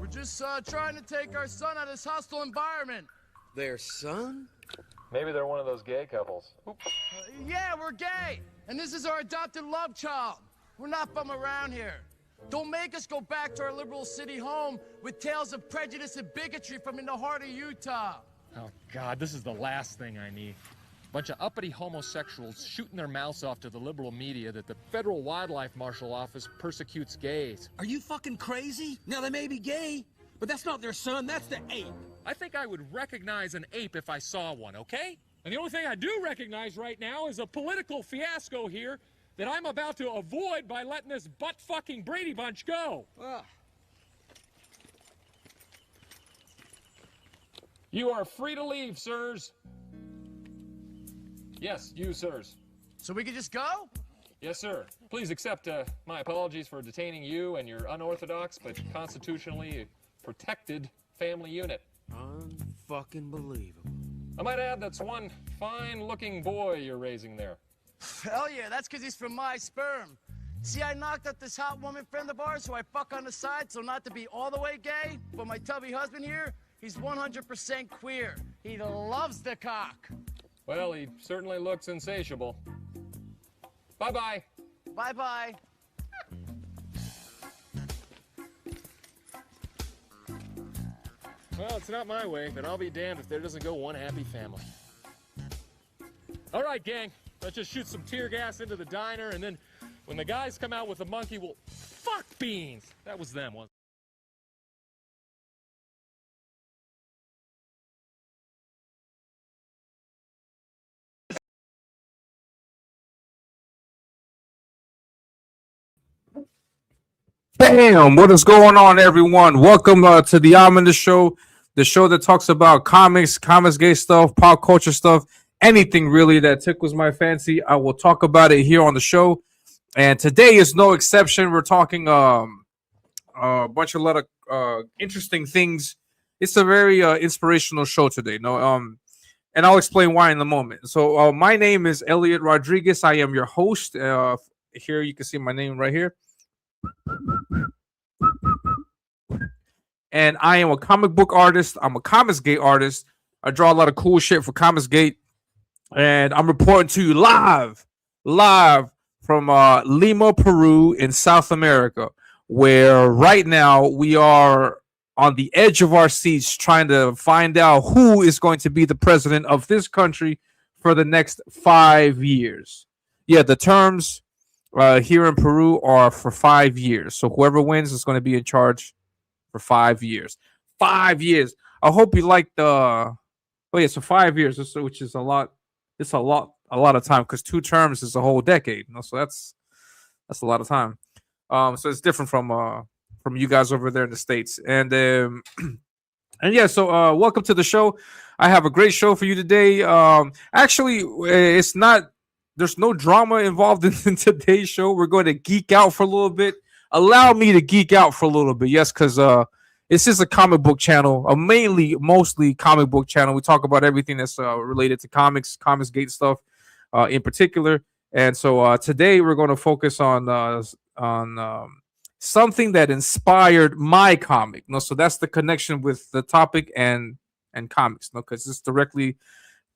We're just trying to take our son out of this hostile environment. Their son? Maybe they're one of those gay couples. Yeah, we're gay, and this is our adopted love child. We're not from around here. Don't make us go back to our liberal city home with tales of prejudice and bigotry from in the heart of Utah. Oh, God, this is the last thing I need. Bunch of uppity homosexuals shooting their mouths off to the liberal media that the Federal Wildlife Marshal Office persecutes gays. Are you fucking crazy? Now, they may be gay, but that's not their son, that's the ape. I think I would recognize an ape if I saw one, okay? And the only thing I do recognize right now is a political fiasco here that I'm about to avoid by letting this butt-fucking Brady Bunch go. You are free to leave, sirs. Yes, you, sirs. So we can just go? Yes, sir. Please accept my apologies for detaining you and your unorthodox but constitutionally protected family unit. Unfucking believable. I might add that's one fine-looking boy you're raising there. Hell yeah, that's because he's from my sperm. See, I knocked up this hot woman friend of ours who I fuck on the side, so not to be all the way gay, but my tubby husband here, he's 100% queer. He loves the cock. Well, he certainly looks insatiable. Bye-bye. Bye-bye. Well, it's not my way, but I'll be damned if there doesn't go one happy family. All right, gang. Let's just shoot some tear gas into the diner, and then when the guys come out with the monkey, we'll... Fuck beans! That was them, wasn't it? Bam! What is going on, everyone? Welcome to the Ominous Show, the show that talks about comics, gay stuff, pop culture stuff, anything really that tickles my fancy. I will talk about it here on the show, and today is no exception. We're talking a lot of interesting things. It's a very inspirational show today. And I'll explain why in a moment. So my name is Elliot Rodriguez. I am your host. Here you can see my name right here. And I am a comic book artist. I'm a Comicsgate artist. I draw a lot of cool shit for Comicsgate. And I'm reporting to you live from Lima, Peru in South America, where right now we are on the edge of our seats trying to find out who is going to be the president of this country for the next 5 years. Yeah, the terms here in Peru are for 5 years. So whoever wins is going to be in charge for 5 years. 5 years. I hope you like the... Oh, yeah, so 5 years, which is a lot. It's a lot of time because 2 terms is a whole decade. So that's a lot of time. So it's different from you guys over there in the States. And yeah, so welcome to the show. I have a great show for you today. Actually, it's not... There's no drama involved in today's show. We're going to geek out for a little bit. Allow me to geek out for a little bit. Yes, because this is a comic book channel, mostly comic book channel. We talk about everything that's related to comics, Comicsgate stuff in particular. And so today we're going to focus on something that inspired my comic. So that's the connection with the topic and comics. Because it's directly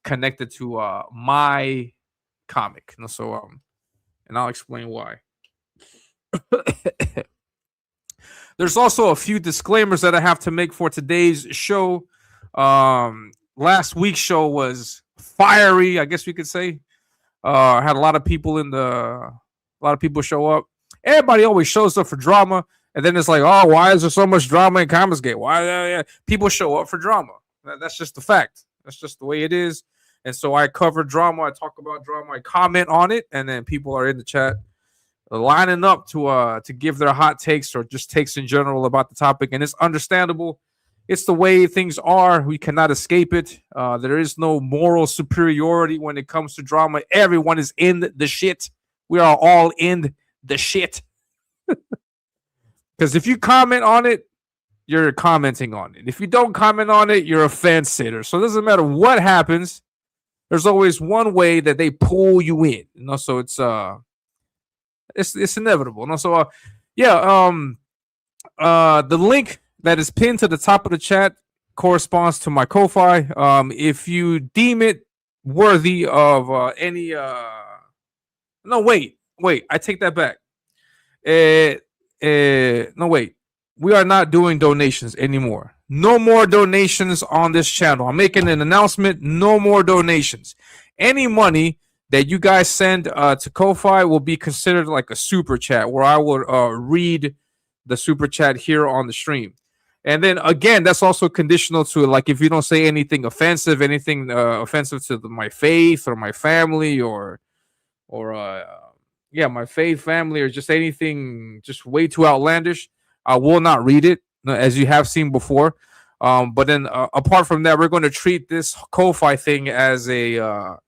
connected to my comic. So and I'll explain why. There's also a few disclaimers that I have to make for today's show. Last week's show was fiery, I guess we could say. Had a lot of people show up. Everybody always shows up for drama, and then it's like, oh, why is there so much drama in Comicsgate? Why people show up for drama? That's just the fact. That's just the way it is. And so I cover drama. I talk about drama. I comment on it, and then people are in the chat lining up to give their hot takes or just takes in general about the topic. And it's understandable. It's the way things are. We cannot escape it. There is no moral superiority when it comes to drama. Everyone is in the shit. We are all in the shit. Because if you comment on it, you're commenting on it. If you don't comment on it, you're a fence sitter. So it doesn't matter what happens. There's always one way that they pull you in. So it's inevitable. So the link that is pinned to the top of the chat corresponds to my Ko-Fi. If you deem it worthy of any no, wait, I take that back. No, wait. We are not doing donations anymore. No more donations on this channel. I'm making an announcement. No more donations. Any money that you guys send to Ko-Fi will be considered like a super chat, where I will read the super chat here on the stream. And then again, that's also conditional to, like, if you don't say anything offensive, offensive to my faith or my family or my faith, family, or just anything just way too outlandish, I will not read it, as you have seen before. But then apart from that, we're going to treat this Ko-Fi thing as a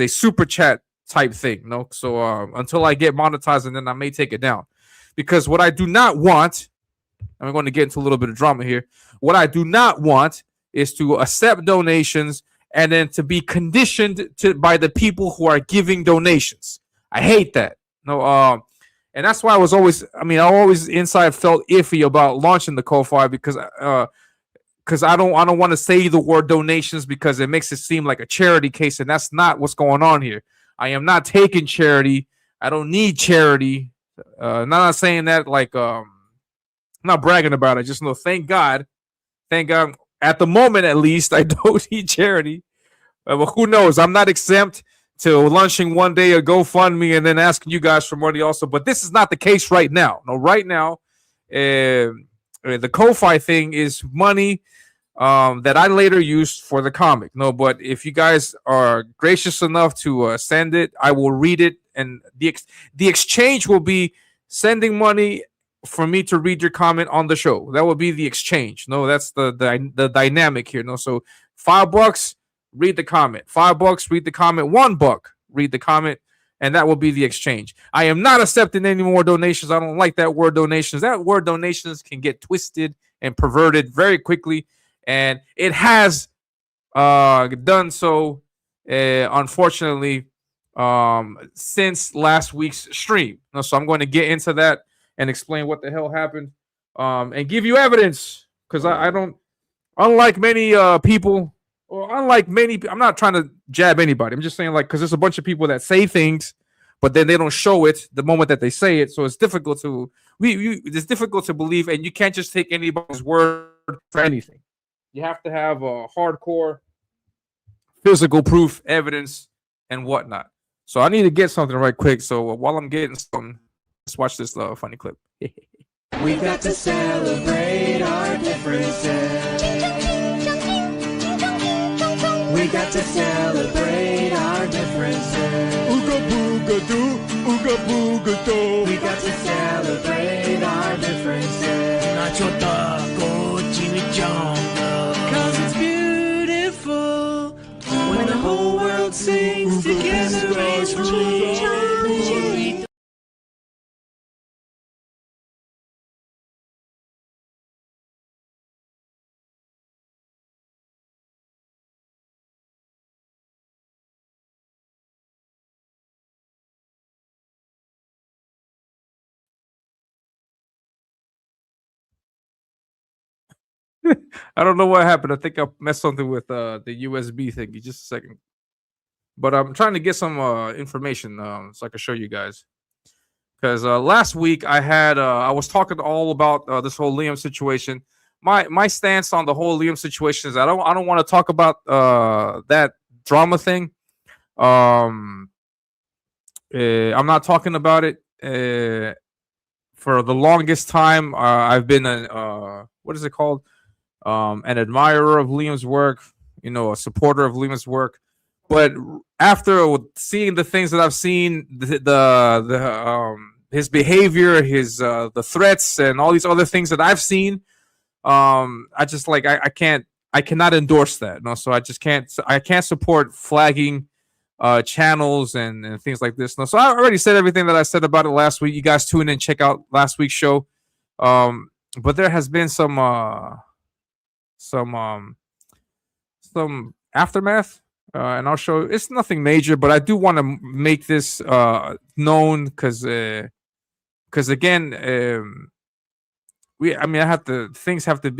super chat type thing. So until I get monetized, and then I may take it down, because what I do not want, I'm going to get into a little bit of drama here. What I do not want is to accept donations and then to be conditioned by the people who are giving donations. I hate that. And that's why I always inside felt iffy about launching the Ko-Fi, because I don't want to say the word donations, because it makes it seem like a charity case, and that's not what's going on here. I am not taking charity. I don't need charity. Not saying that like I'm not bragging about it. Just know, thank God, at the moment at least, I don't need charity. But who knows? I'm not exempt to launching one day a GoFundMe and then asking you guys for money also. But this is not the case right now. No, right now, the Ko-Fi thing is money that I later used for the comic. But if you guys are gracious enough to send it, I will read it. And the exchange will be sending money for me to read your comment on the show. That will be the exchange. That's the dynamic here. So $5, read the comment. $5, read the comment. $1, read the comment, and that will be the exchange. I am not accepting any more donations. I don't like that word donations. That word donations can get twisted and perverted very quickly, and it has done so, unfortunately, since last week's stream. So I'm going to get into that and explain what the hell happened, and give you evidence, because I don't, unlike many people. I'm not trying to jab anybody. I'm just saying, like, because there's a bunch of people that say things, but then they don't show it the moment that they say it. So it's difficult to it's difficult to believe, and you can't just take anybody's word for anything. You have to have a hardcore physical proof, evidence, and whatnot. So I need to get something right quick. So while I'm getting something, let's watch this funny clip. We got to celebrate our differences. We got to celebrate our differences. Ooga booga doo, ooga booga doo. We got to celebrate our differences. Cause it's beautiful when the whole world sings together as one. I don't know what happened. I think I messed something with the USB thing. Just a second. But I'm trying to get some information so I can show you guys. Because last week I was talking all about this whole Liam situation. My stance on the whole Liam situation is I don't want to talk about that drama thing. I'm not talking about it. For the longest time, I've been what is it called? An admirer of Liam's work, a supporter of Liam's work. But after seeing the things that I've seen, his behavior, the threats, and all these other things that I've seen, I just I cannot endorse that. So I can't support flagging channels and things like this. So I already said everything that I said about it last week. You guys tune in, check out last week's show. But there has been some aftermath, and I'll show. It's nothing major, but I do want to make this known because again, things have to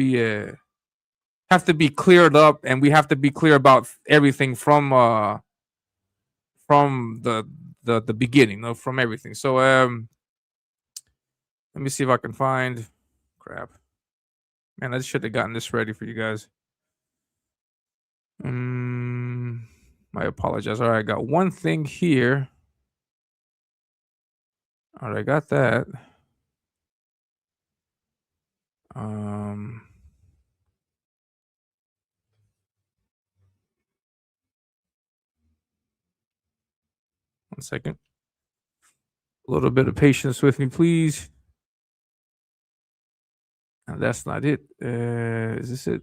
be cleared up, and we have to be clear about everything from the beginning, from everything. So let me see if I can find crap. Man, I should have gotten this ready for you guys. I apologize. All right, I got one thing here. All right, I got that. One second. A little bit of patience with me, please. And that's not it. Is this it?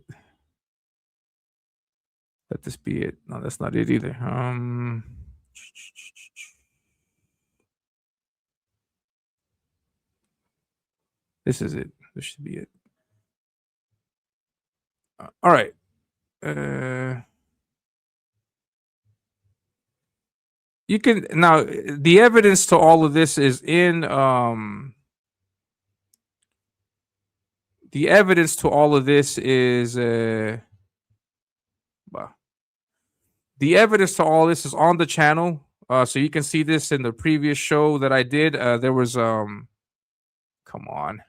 Let this be it. No, that's not it either. This is it. This should be it. All right. You can now. The evidence to all of this is in. The evidence to all of this is. Well, the evidence to all this is on the channel. So you can see this in the previous show that I did. There was come on.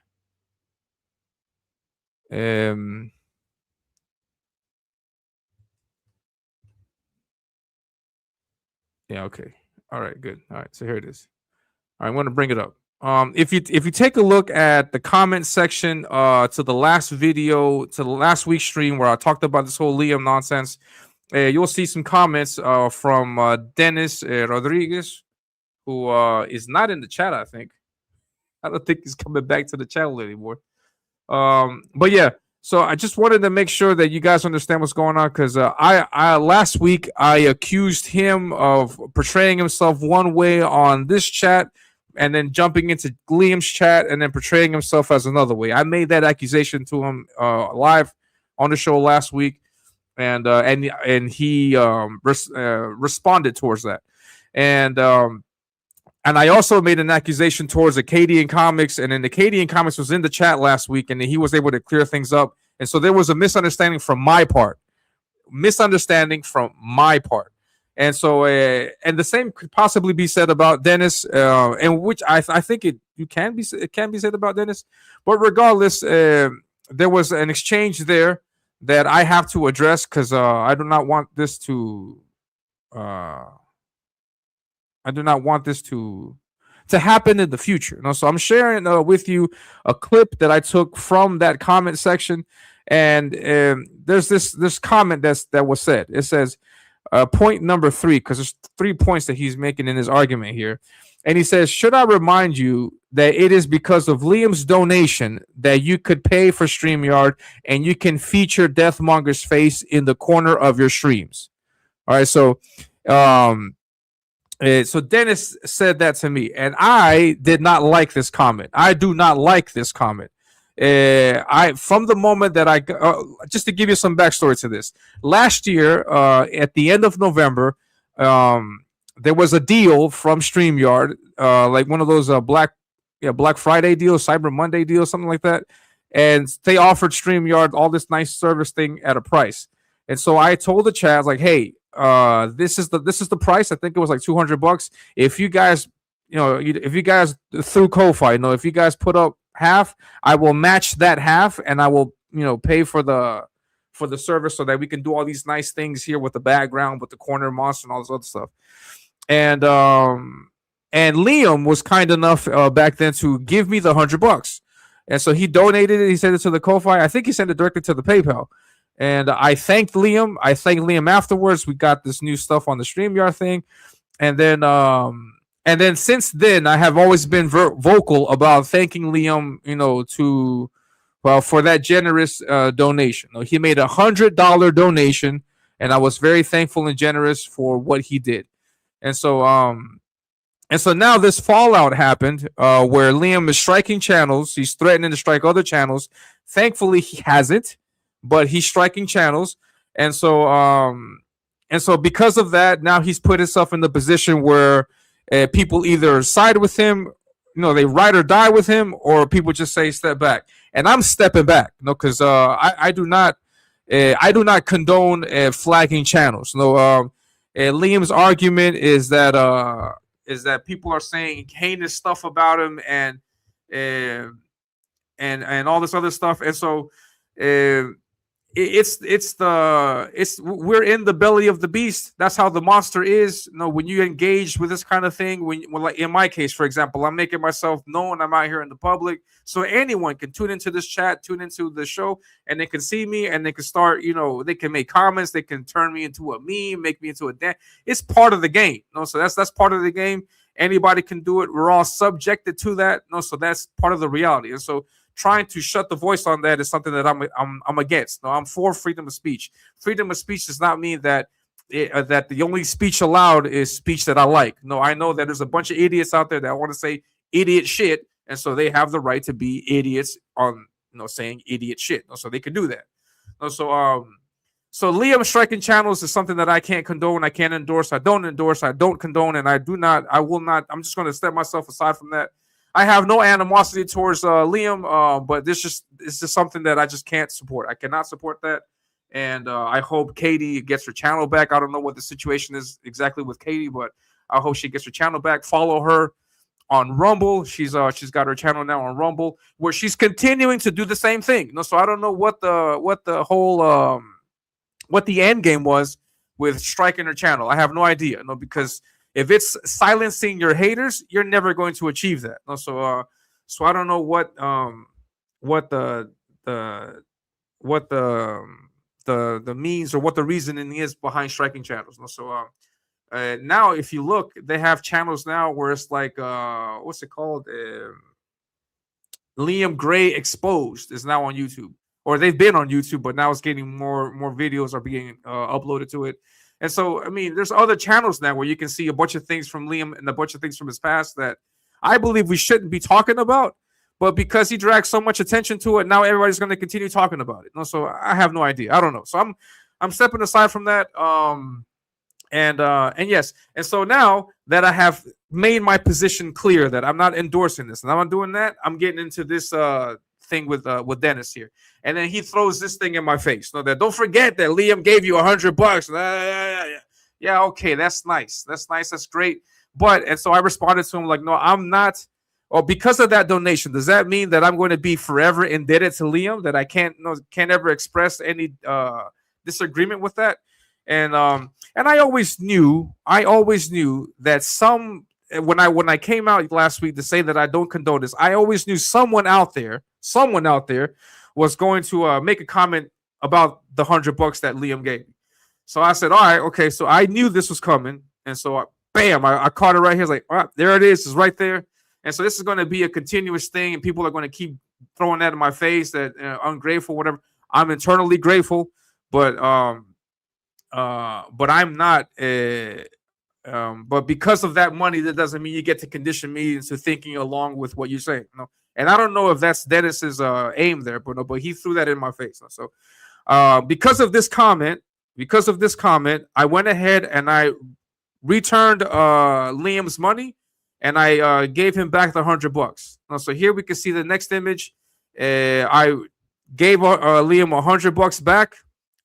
Yeah, okay. All right, good. All right, so here it is. All right, I'm going to bring it up. If you take a look at the comment section to the last video, to the last week's stream where I talked about this whole Liam nonsense, you'll see some comments from Dennis Rodriguez, who is not in the chat, I think. I don't think he's coming back to the channel anymore. But yeah, so I just wanted to make sure that you guys understand what's going on, because I last week I accused him of portraying himself one way on this chat and then jumping into Liam's chat and then portraying himself as another way. I made that accusation to him live on the show last week, and he responded towards that, and I also made an accusation towards Acadian Comics, and then Acadian Comics was in the chat last week, and he was able to clear things up. And so there was a misunderstanding from my part. And so, and the same could possibly be said about Dennis, and which I think it can be said about Dennis. But regardless, there was an exchange there that I have to address, because I do not want this to happen in the future. So I'm sharing with you a clip that I took from that comment section, and there's this comment that was said. It says point number 3, because there's 3 points that he's making in his argument here, and he says, should I remind you that it is because of Liam's donation that you could pay for StreamYard and you can feature Deathmonger's face in the corner of your streams. All right, so so Dennis said that to me, and I did not like this comment. I do not like this comment. From the moment that I just to give you some backstory to this, last year at the end of November, there was a deal from StreamYard, like one of those Black Friday deals, Cyber Monday deals, something like that, and they offered StreamYard all this nice service thing at a price. And so I told the chat, I was like, hey, this is the price. I think it was like $200. If you guys, through Ko-Fi, if you guys put up half, I will match that half, and I will, pay for the service so that we can do all these nice things here with the background, with the corner monster and all this other stuff. And Liam was kind enough back then to give me the $100, and so he donated it. He sent it to the Ko-Fi. I think he sent it directly to the PayPal. And I thanked Liam. I thanked Liam afterwards. We got this new stuff on the StreamYard thing. And then since then, I have always been vocal about thanking Liam, for that generous donation. He made a $100 donation, and I was very thankful and generous for what he did. And so now this fallout happened where Liam is striking channels. He's threatening to strike other channels. Thankfully, he hasn't. But he's striking channels, and so because of that, now he's put himself in the position where people either side with him, they ride or die with him, or people just say step back. and I'm stepping back, because I do not condone flagging channels. No, Liam's argument is that people are saying heinous stuff about him and all this other stuff, and so we're in the belly of the beast. That's how the monster is. When you engage with this kind of thing, when like in my case, for example, I'm making myself known. I'm out here in the public, so anyone can tune into this chat, tune into the show, and they can see me, and they can start. They can make comments. They can turn me into a meme, make me into a dance. It's part of the game. So that's part of the game. Anybody can do it. We're all subjected to that. So that's part of the reality. And so trying to shut the voice on that is something that I'm against. No, I'm for freedom of speech. Freedom of speech does not mean that that the only speech allowed is speech that I like. No, I know that there's a bunch of idiots out there that want to say idiot shit, and so they have the right to be idiots on saying idiot shit. So they can do that. So Liam striking channels is something that I can't condone. I can't endorse. I don't endorse. I don't condone, and I will not. I'm just going to step myself aside from that. I have no animosity towards Liam, but it's just something that I just can't support. I cannot support that, and I hope Katie gets her channel back. I don't know what the situation is exactly with Katie, but I hope she gets her channel back. Follow her on Rumble. She's got her channel now on Rumble, where she's continuing to do the same thing. So I don't know what the whole what the end game was with striking her channel. I have no idea. Because if it's silencing your haters, you're never going to achieve that. So I don't know what the means or what the reasoning is behind striking channels. So now if you look, they have channels now where it's like what's it called? Liam Gray Exposed is now on YouTube. Or they've been on YouTube, but now it's getting more videos are being uploaded to it. And so, I mean, there's other channels now where you can see a bunch of things from Liam and a bunch of things from his past that I believe we shouldn't be talking about. But because he dragged so much attention to it, now everybody's going to continue talking about it. So I have no idea. I don't know. So I'm stepping aside from that. And yes. And so now that I have made my position clear that I'm not endorsing this and I'm not doing that, I'm getting into this thing with Dennis here, and then he throws this thing in my face. That don't forget that Liam gave you $100. Yeah, okay, that's nice. That's great. And so I responded to him like, no, I'm not. Or because of that donation, does that mean that I'm going to be forever indebted to Liam? That I can't ever express any disagreement with that? And I always knew that when I came out last week to say that I don't condone this, I always knew someone out there was going to make a comment about the $100 that Liam gave me. So I said, all right, okay. So I knew this was coming. And so bam, I caught it right here. It's like, all right, there it is. It's right there. And so this is going to be a continuous thing. And people are going to keep throwing that in my face, that ungrateful, whatever. I'm internally grateful, but I'm not but because of that money, that doesn't mean you get to condition me into thinking along with what you're saying. And I don't know if that's Dennis's aim there, but he threw that in my face. So because of this comment, I went ahead and I returned Liam's money, and I gave him back the $100. So here we can see the next image. I gave Liam $100 back.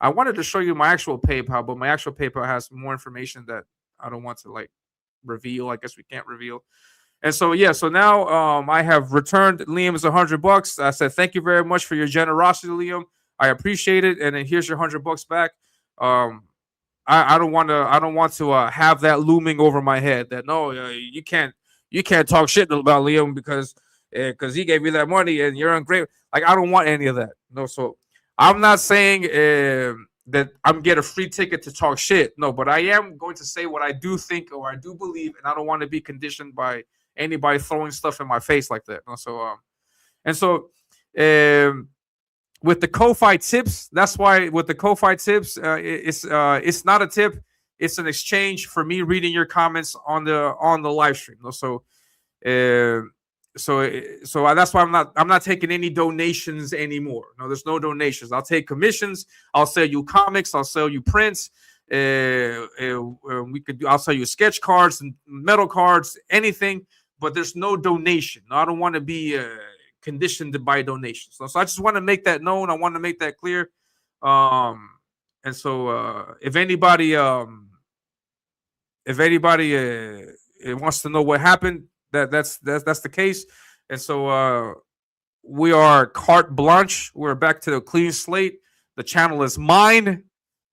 I wanted to show you my actual PayPal, but my actual PayPal has more information that I don't want to reveal. I guess we can't reveal. And so, yeah, so now I have returned Liam's $100. I said, thank you very much for your generosity, Liam. I appreciate it. And then here's your $100 back. I don't want to have that looming over my head that you can't talk shit about Liam because he gave you that money and you're ungrateful. Like, I don't want any of that. So I'm not saying that I'm getting a free ticket to talk shit. No, but I am going to say what I do think or I do believe, and I don't want to be conditioned by anybody throwing stuff in my face like that. With the Ko-Fi tips, that's why with the Ko-Fi tips, it's not a tip. It's an exchange for me reading your comments on the live stream. So that's why I'm not taking any donations anymore. No, there's no donations. I'll take commissions. I'll sell you comics. I'll sell you prints. I'll sell you sketch cards and metal cards, anything. But there's no donation. No, I don't want to be conditioned by donations. So I just want to make that known. I want to make that clear. And so if anybody wants to know what happened, that's the case. And so we are carte blanche. We're back to a clean slate. The channel is mine,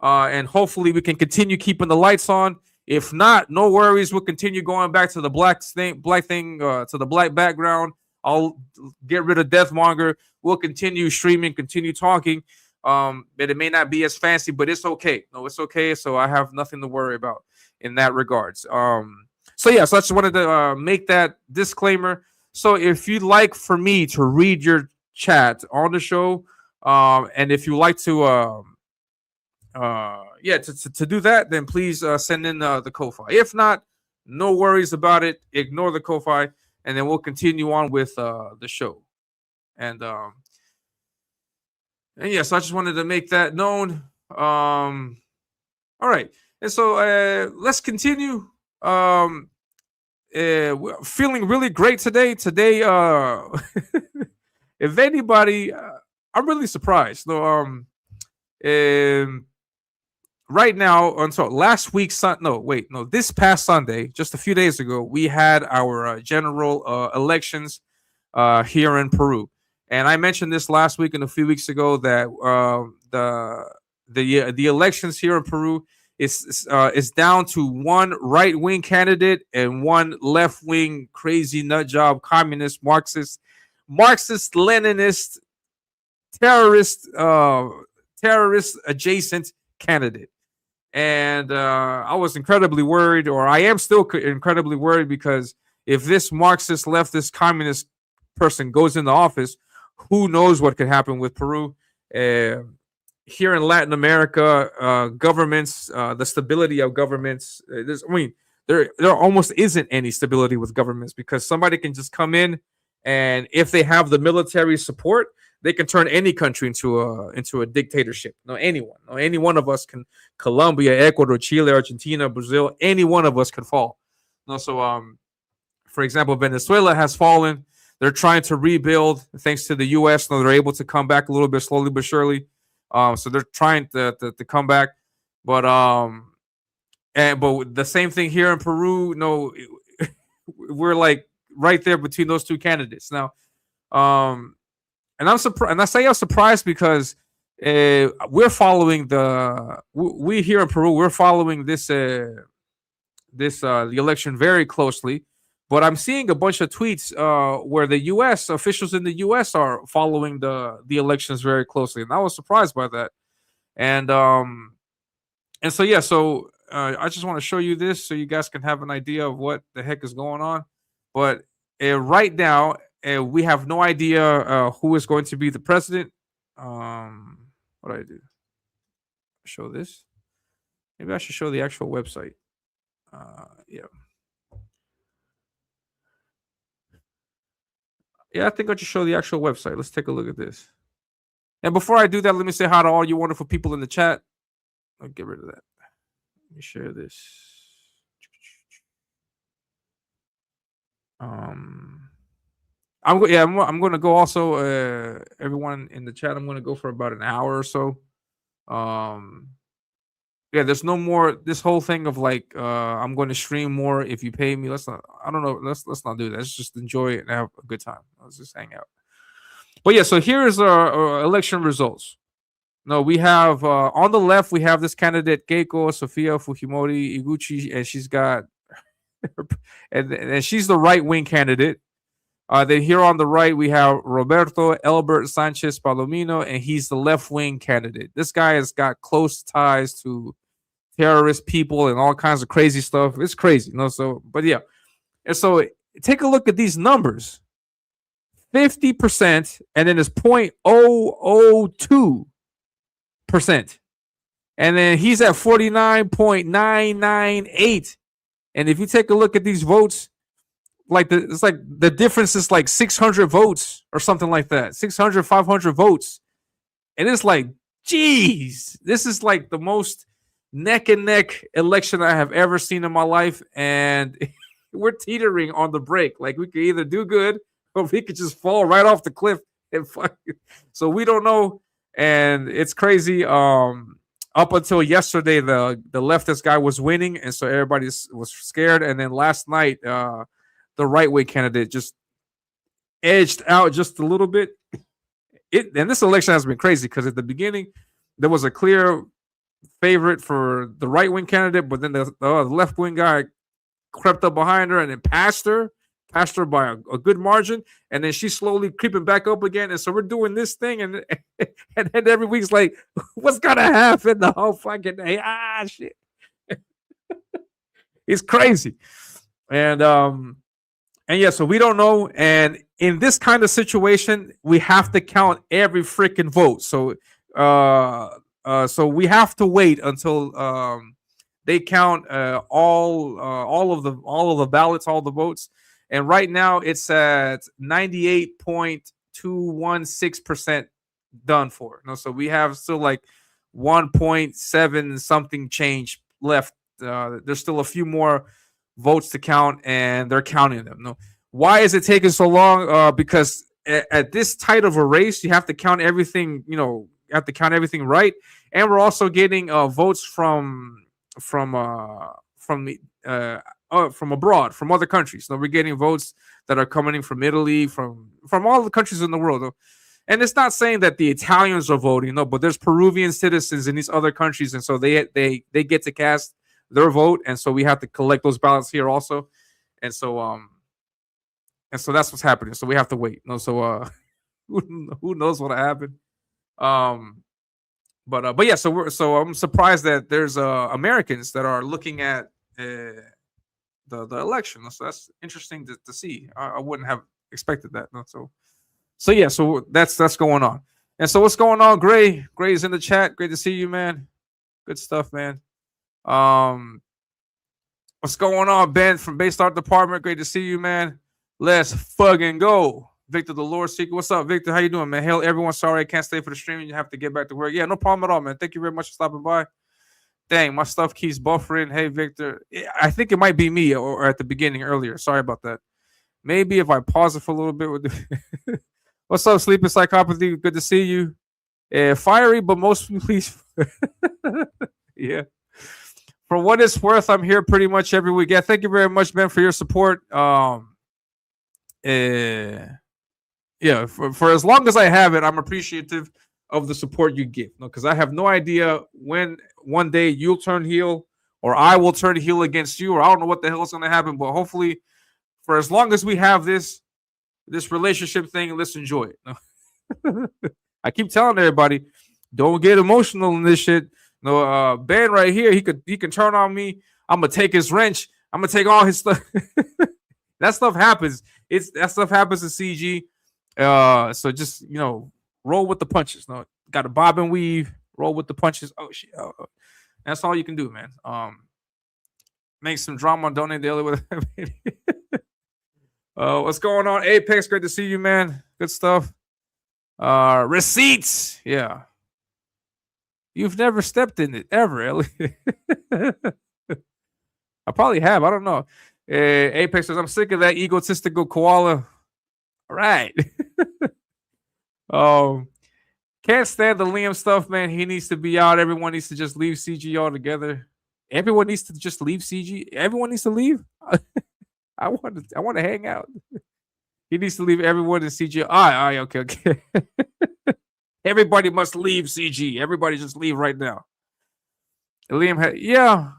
and hopefully we can continue keeping the lights on. If not, no worries. We'll continue going back to the black thing, to the black background. I'll get rid of Deathmonger. We'll continue streaming, continue talking. But it may not be as fancy, but it's okay. No, it's okay. So I have nothing to worry about in that regards. So I just wanted to make that disclaimer. So if you'd like for me to read your chat on the show, and if you like to to do that, then please send in the Ko-Fi. If not, no worries about it. Ignore the Ko-Fi, and then we'll continue on with the show. And yes, I just wanted to make that known. All right, and so let's continue. We're feeling really great today. Today, if anybody, I'm really surprised. No, right now, this past Sunday, just a few days ago, we had our general elections here in Peru. And I mentioned this last week and a few weeks ago that the elections here in Peru is down to one right-wing candidate and one left-wing crazy nut job communist Marxist Leninist terrorist adjacent candidate. And I was incredibly worried, or I am still incredibly worried, because if this Marxist leftist communist person goes into office, who knows what could happen with Peru. Here in Latin America, governments, the stability of governments, there almost isn't any stability with governments, because somebody can just come in, and if they have the military support, they can turn any country into a dictatorship. Any one of us can. Colombia, Ecuador, Chile, Argentina, Brazil, any one of us can fall. For example, Venezuela has fallen. They're trying to rebuild thanks to the U.S. They're able to come back a little bit slowly but surely. So they're trying to come back, but the same thing here in Peru. No, we're like right there between those two candidates now. And I'm surprised, and I say I'm surprised because we're following we here in Peru. We're following the election very closely. But I'm seeing a bunch of tweets where the U.S. officials in the U.S. are following the elections very closely, and I was surprised by that. And so I just want to show you this so you guys can have an idea of what the heck is going on. But right now, we have no idea who is going to be the president. What do I do? Show this? Maybe I should show the actual website. Yeah, I think I'll just show the actual website. Let's take a look at this. And before I do that, let me say hi to all you wonderful people in the chat. I'll get rid of that. Let me share this. I'm going to go also, everyone in the chat, I'm going to go for about an hour or so. There's no more this whole thing of like I'm going to stream more if you pay me. Let's not do that. Let's just enjoy it and have a good time. Let's just hang out. But so here is our election results. No, we have on the left we have this candidate Keiko Sofia Fujimori Iguchi, and she's got and she's the right-wing candidate. Then here on the right we have Roberto Elbert Sanchez Palomino, and he's the left-wing candidate. This guy has got close ties to terrorist people and all kinds of crazy stuff. It's crazy, and so take a look at these numbers: 50%, and then it's 0.002%, and then he's at 49.998. And if you take a look at these votes, it's like the difference is like 600 votes or something like that, 600, 500 votes. And it's like, geez, this is like the most neck and neck election I have ever seen in my life. And we're teetering on the break. Like we could either do good or he could just fall right off the cliff and fuck. So we don't know, and it's crazy. Up until yesterday, the leftist guy was winning, and so everybody was scared. And then last night, the right wing candidate just edged out just a little bit. And this election has been crazy because at the beginning there was a clear favorite for the right wing candidate, but then the left wing guy crept up behind her and then passed her by a good margin, and then she's slowly creeping back up again. And so we're doing this thing, and then every week's like, what's gonna happen the whole fucking day? Shit. It's crazy. And yeah, so we don't know. And in this kind of situation, we have to count every freaking vote. So so we have to wait until they count all of the ballots, all the votes. And right now it's at 98.216% done for. So we have still like 1.7 something change left. There's still a few more votes to count, and they're counting them. Why is it taking so long? Because at this tight of a race, you have to count everything. You have to count everything right, and we're also getting votes from abroad, from other countries. We're getting votes that are coming in from Italy, from all the countries in the world. And it's not saying that the Italians are voting, but there's Peruvian citizens in these other countries, and so they get to cast their vote, and so we have to collect those ballots here also. And so that's what's happening. So we have to wait. So who knows what'll happen? But yeah. So I'm surprised that there's Americans that are looking at the election. So that's interesting to see. I wouldn't have expected that. So yeah. So that's going on. And so what's going on, Gray? Gray's in the chat. Great to see you, man. Good stuff, man. What's going on, Ben from Base Art Department? Great to see you, man. Let's fucking go. Victor the Lord Seeker. What's up, Victor? How you doing, man? Hell, everyone, sorry I can't stay for the stream. You have to get back to work. Yeah, no problem at all, man. Thank you very much for stopping by. Dang, my stuff keeps buffering. Hey, Victor. I think it might be me or at the beginning earlier. Sorry about that. Maybe if I pause it for a little bit. What's up, Sleeping Psychopathy? Good to see you. Fiery, but mostly please. Yeah. For what it's worth, I'm here pretty much every week. Yeah, thank you very much, Ben, for your support. Yeah, for as long as I have it, I'm appreciative of the support you give. Because I have no idea when one day you'll turn heel or I will turn heel against you, or I don't know what the hell is going to happen. But hopefully, for as long as we have this relationship thing, let's enjoy it. I keep telling everybody, don't get emotional in this shit. Ben right here, he can turn on me. I'm gonna take his wrench. I'm gonna take all his stuff. That stuff happens. That stuff happens in CG. So just roll with the punches. Got to bob and weave. Roll with the punches. Oh shit. That's all you can do, man. Make some drama. Donate daily with. What's going on, Apex? Great to see you, man. Good stuff. Receipts. Yeah. You've never stepped in it ever, Ellie. I probably have. I don't know. Apex says, I'm sick of that egotistical koala. All right. Can't stand the Liam stuff, man. He needs to be out. Everyone needs to just leave CG altogether. Everyone needs to just leave CG. Everyone needs to leave. I want to hang out. He needs to leave everyone in CG. All right, okay. Everybody must leave CG. Everybody just leave right now. Liam yeah,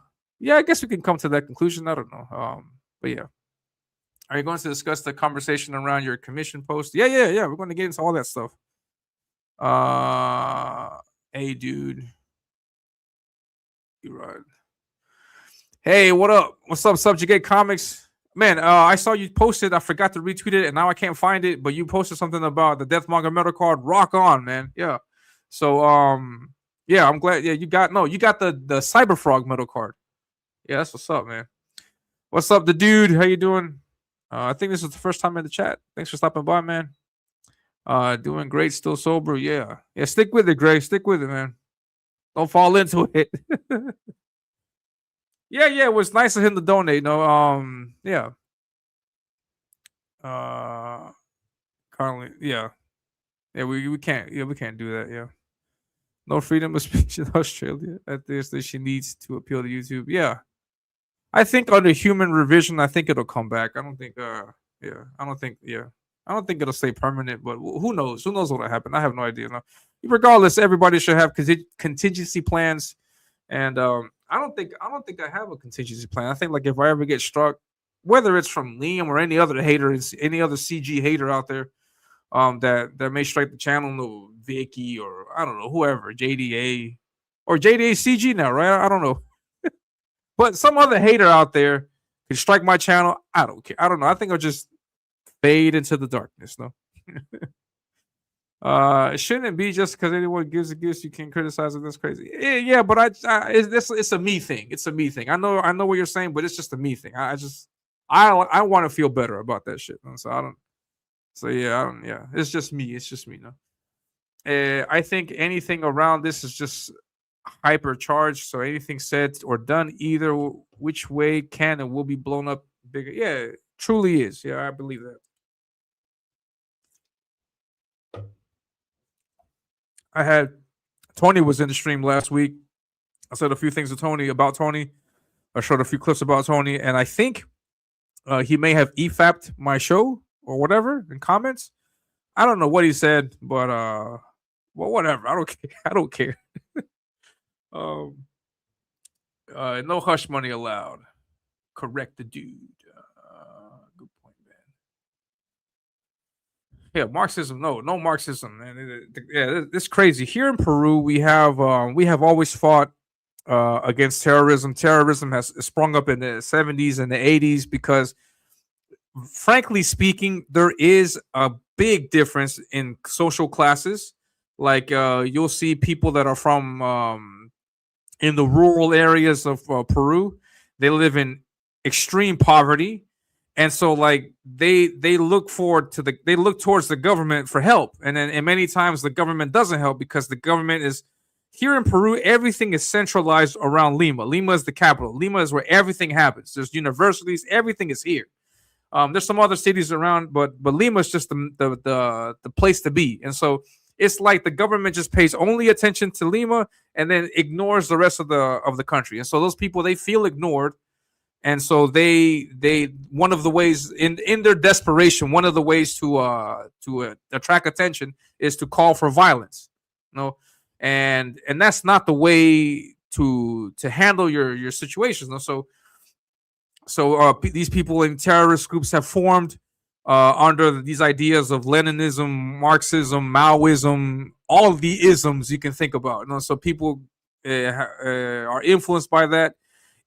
I guess we can come to that conclusion. I don't know. But yeah. Are you going to discuss the conversation around your commission post? Yeah. We're going to get into all that stuff. Hey, dude. You right. Hey, what up? What's up, Subjugate Comics? Man, I saw you posted. I forgot to retweet it, and now I can't find it. But you posted something about the Death Manga metal card. Rock on, man. Yeah. So, yeah, I'm glad. Yeah, you got the Cyberfrog metal card. Yeah, that's what's up, man. What's up, the dude? How you doing? I think this is the first time in the chat. Thanks for stopping by, man. Doing great, still sober. Yeah. Stick with it, Gray. Stick with it, man. Don't fall into it. Yeah, it was nice of him to donate. Yeah. currently, yeah, we can't, we can't do that. Yeah, no freedom of speech in Australia. At this, that she needs to appeal to YouTube. Yeah, I think under human revision, I think it'll come back. I don't think, yeah, I don't think, yeah, I don't think it'll stay permanent. But who knows? Who knows what'll happen? I have no idea. No. Regardless, everybody should have contingency plans, and I don't think I have a contingency plan. I think like if I ever get struck, whether it's from Liam or any other hater, any other CG hater out there, that may strike the channel, no Vicky or I don't know whoever, JDA or JDA CG now, right? I don't know. But some other hater out there can strike my channel. I don't care. I don't know. I think I'll just fade into the darkness. No. It shouldn't be just because anyone gives a gift you can criticize it. That's crazy. Yeah, but it's a me thing. It's a me thing. I know what you're saying, but it's just a me thing. I I want to feel better about that shit. So I don't. So yeah, I don't. Yeah, it's just me. It's just me. No. I think anything around this is just hypercharged. So anything said or done either which way can and will be blown up bigger. Yeah, it truly is. Yeah, I believe that. I had Tony was in the stream last week. I said a few things to Tony about Tony. I showed a few clips about Tony, and I think he may have EFAP'd my show or whatever in comments. I don't know what he said, but well, whatever. I don't care. I don't care. No hush money allowed. Correct the dude. Good point, man. Yeah, Marxism. No Marxism, man. Yeah, it's crazy. Here in Peru, we have always fought against terrorism. Terrorism has sprung up in the 70s and the 80s because, frankly speaking, there is a big difference in social classes. Like you'll see people that are from in the rural areas of Peru. They live in extreme poverty, and so like they look towards the government for help, and many times the government doesn't help because the government is here in Peru. Everything is centralized around Lima. Lima is the capital. Lima is where everything happens. There's universities. Everything is here. There's some other cities around, but Lima is just the place to be, and so it's like the government just pays only attention to Lima and then ignores the rest of the country. And so those people, they feel ignored. And so they one of the ways in their desperation, one of the ways to attract attention is to call for violence. You know, and that's not the way to handle your situations. You know? So these people in terrorist groups have formed under these ideas of Leninism, Marxism, Maoism, all of the isms you can think about. You know? So people are influenced by that.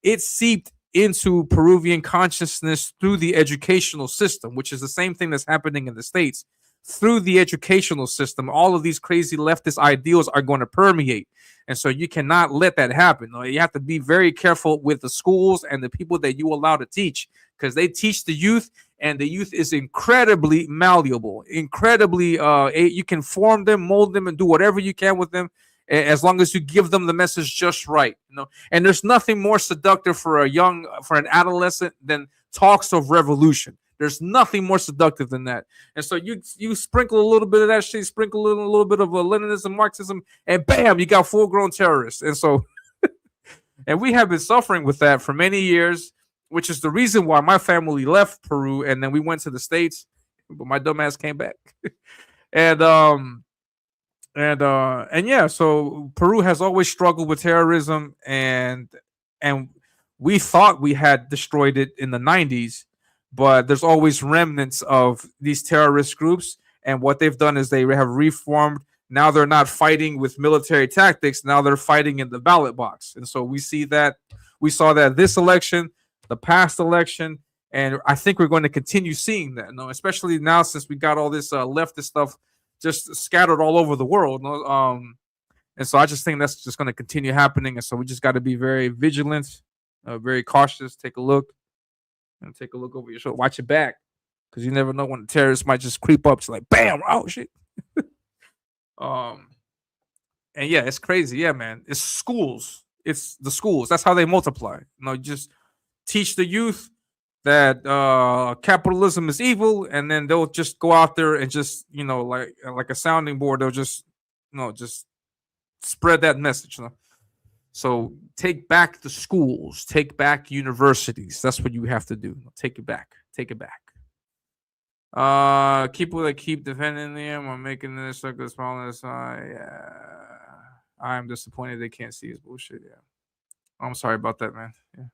It seeped into Peruvian consciousness through the educational system, which is the same thing that's happening in the States. Through the educational system, all of these crazy leftist ideals are going to permeate. And so you cannot let that happen. You have to be very careful with the schools and the people that you allow to teach, because they teach the youth, and the youth is incredibly malleable, incredibly you can form them, mold them, and do whatever you can with them, as long as you give them the message just right. You know, and there's nothing more seductive for an adolescent than talks of revolution. There's nothing more seductive than that. And so you sprinkle a little bit of that shit, sprinkle a little bit of Leninism, Marxism, and bam, you got full-grown terrorists. And so, and we have been suffering with that for many years, which is the reason why my family left Peru and then we went to the States, but my dumb ass came back. and yeah, so Peru has always struggled with terrorism, and we thought we had destroyed it in the 90s. But there's always remnants of these terrorist groups. And what they've done is they have reformed. Now they're not fighting with military tactics. Now they're fighting in the ballot box. And so we saw that this election, the past election, and I think we're going to continue seeing that. Especially now since we got all this leftist stuff just scattered all over the world. And so I just think that's just going to continue happening. And so we just got to be very vigilant, very cautious, take a look. And take a look over your shoulder. Watch your back, because you never know when the terrorists might just creep up to like, bam, oh shit. And yeah, it's crazy. Yeah, man. It's schools. It's the schools. That's how they multiply. You just teach the youth that capitalism is evil, and then they'll just go out there and just like a sounding board. They'll just just spread that message. So take back the schools, take back universities. That's what you have to do. Take it back. Take it back. People that keep defending them or making this circle smallness. I'm disappointed they can't see his bullshit. Yeah, I'm sorry about that, man. Yeah.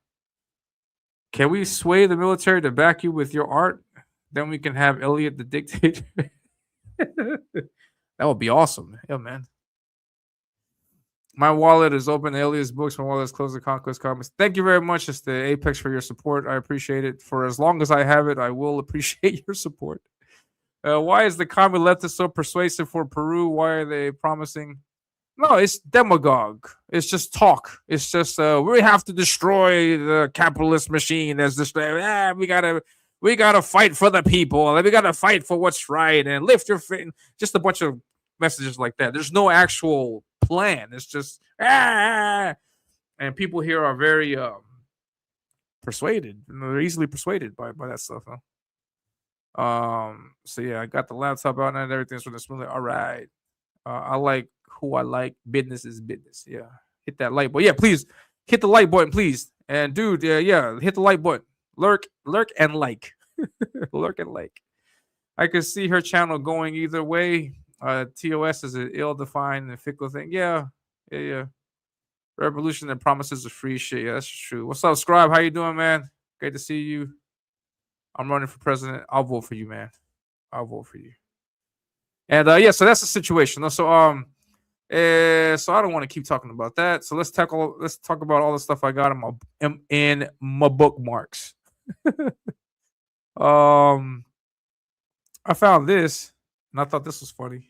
Can we sway the military to back you with your art? Then we can have Elliot the dictator. That would be awesome. Yeah, man. My wallet is open to Elliot's books. My wallet is closed to Conquest Comics. Thank you very much, Mr. Apex, for your support. I appreciate it. For as long as I have it, I will appreciate your support. Why is the commie leftist so persuasive for Peru? Why are they promising? No, it's demagogue. It's just talk. It's just we have to destroy the capitalist machine. There's this. We gotta fight for the people. We gotta fight for what's right and lift your feet. Just a bunch of messages like that. There's no actual plan. It's just and people here are very persuaded. They're easily persuaded by that stuff. So yeah, I got the laptop out and everything's running smoothly. All right. I like who I like. Business is business. Yeah. Hit that like button. Yeah, please hit the like button, please. And dude, yeah, hit the like button. Lurk and like. Lurk and like. I could see her channel going either way. TOS is an ill-defined and fickle thing. Yeah. Revolution that promises a free shit. Yeah, that's true. What's up, Scribe? How you doing, man? Great to see you. I'm running for president. I'll vote for you, man. I'll vote for you. And yeah, so that's the situation. So so I don't want to keep talking about that. So let's talk about all the stuff I got in my bookmarks. I found this and I thought this was funny.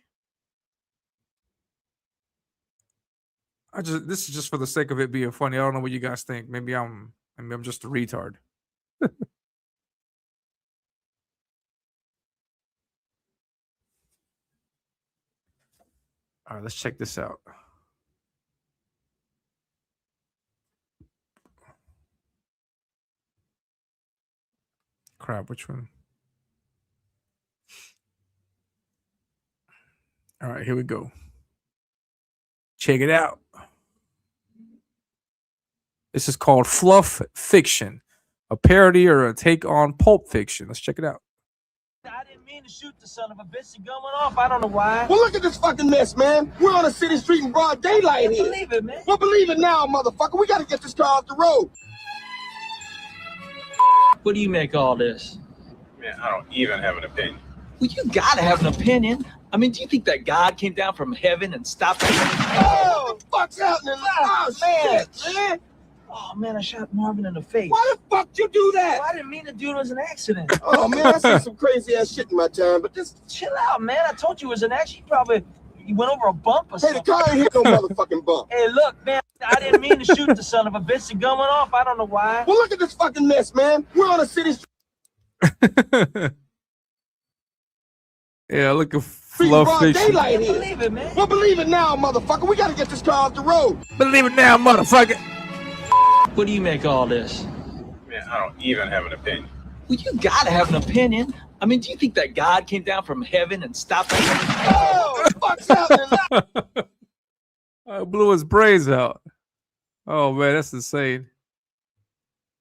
This is just for the sake of it being funny. I don't know what you guys think. Maybe I'm just a retard. All right, let's check this out. Crap, which one? All right, here we go. Check it out. This is called Fluff Fiction, a parody or a take on Pulp Fiction. Let's check it out. I didn't mean to shoot the son of a bitch. He going off. I don't know why. Well, look at this fucking mess, man. We're on a city street in broad daylight here. Believe it, man. Well, believe it now, motherfucker. We got to get this car off the road. What do you make of all this? Man, I don't even have an opinion. Well, you gotta have an opinion. I mean, do you think that God came down from heaven and stopped me? Oh, what the fuck's happening? Oh, man. shit, man. Oh, man, I shot Marvin in the face. Why the fuck you do that? Well, I didn't mean to do it. It was an accident. Oh, man, I seen some crazy ass shit in my time, but this... Chill out, man. I told you it was an accident. You went over a bump or Hey, something. the car ain't hit no motherfucking bump. Hey, look, man. I didn't mean to shoot the son of a bitch. He going off. I don't know why. Well, look at this fucking mess, man. We're on a city street Yeah, look at in Fluff broad Fiction. daylight here. Believe it, man. Well, believe it now, motherfucker. We got to get this car off the road. Believe it now, motherfucker. What do you make of all this? Man, I don't even have an opinion. Well, you gotta have an opinion. I mean, do you think that God came down from heaven and stopped me? Oh, what the fuck's happening? I blew his brains out. Oh man, that's insane.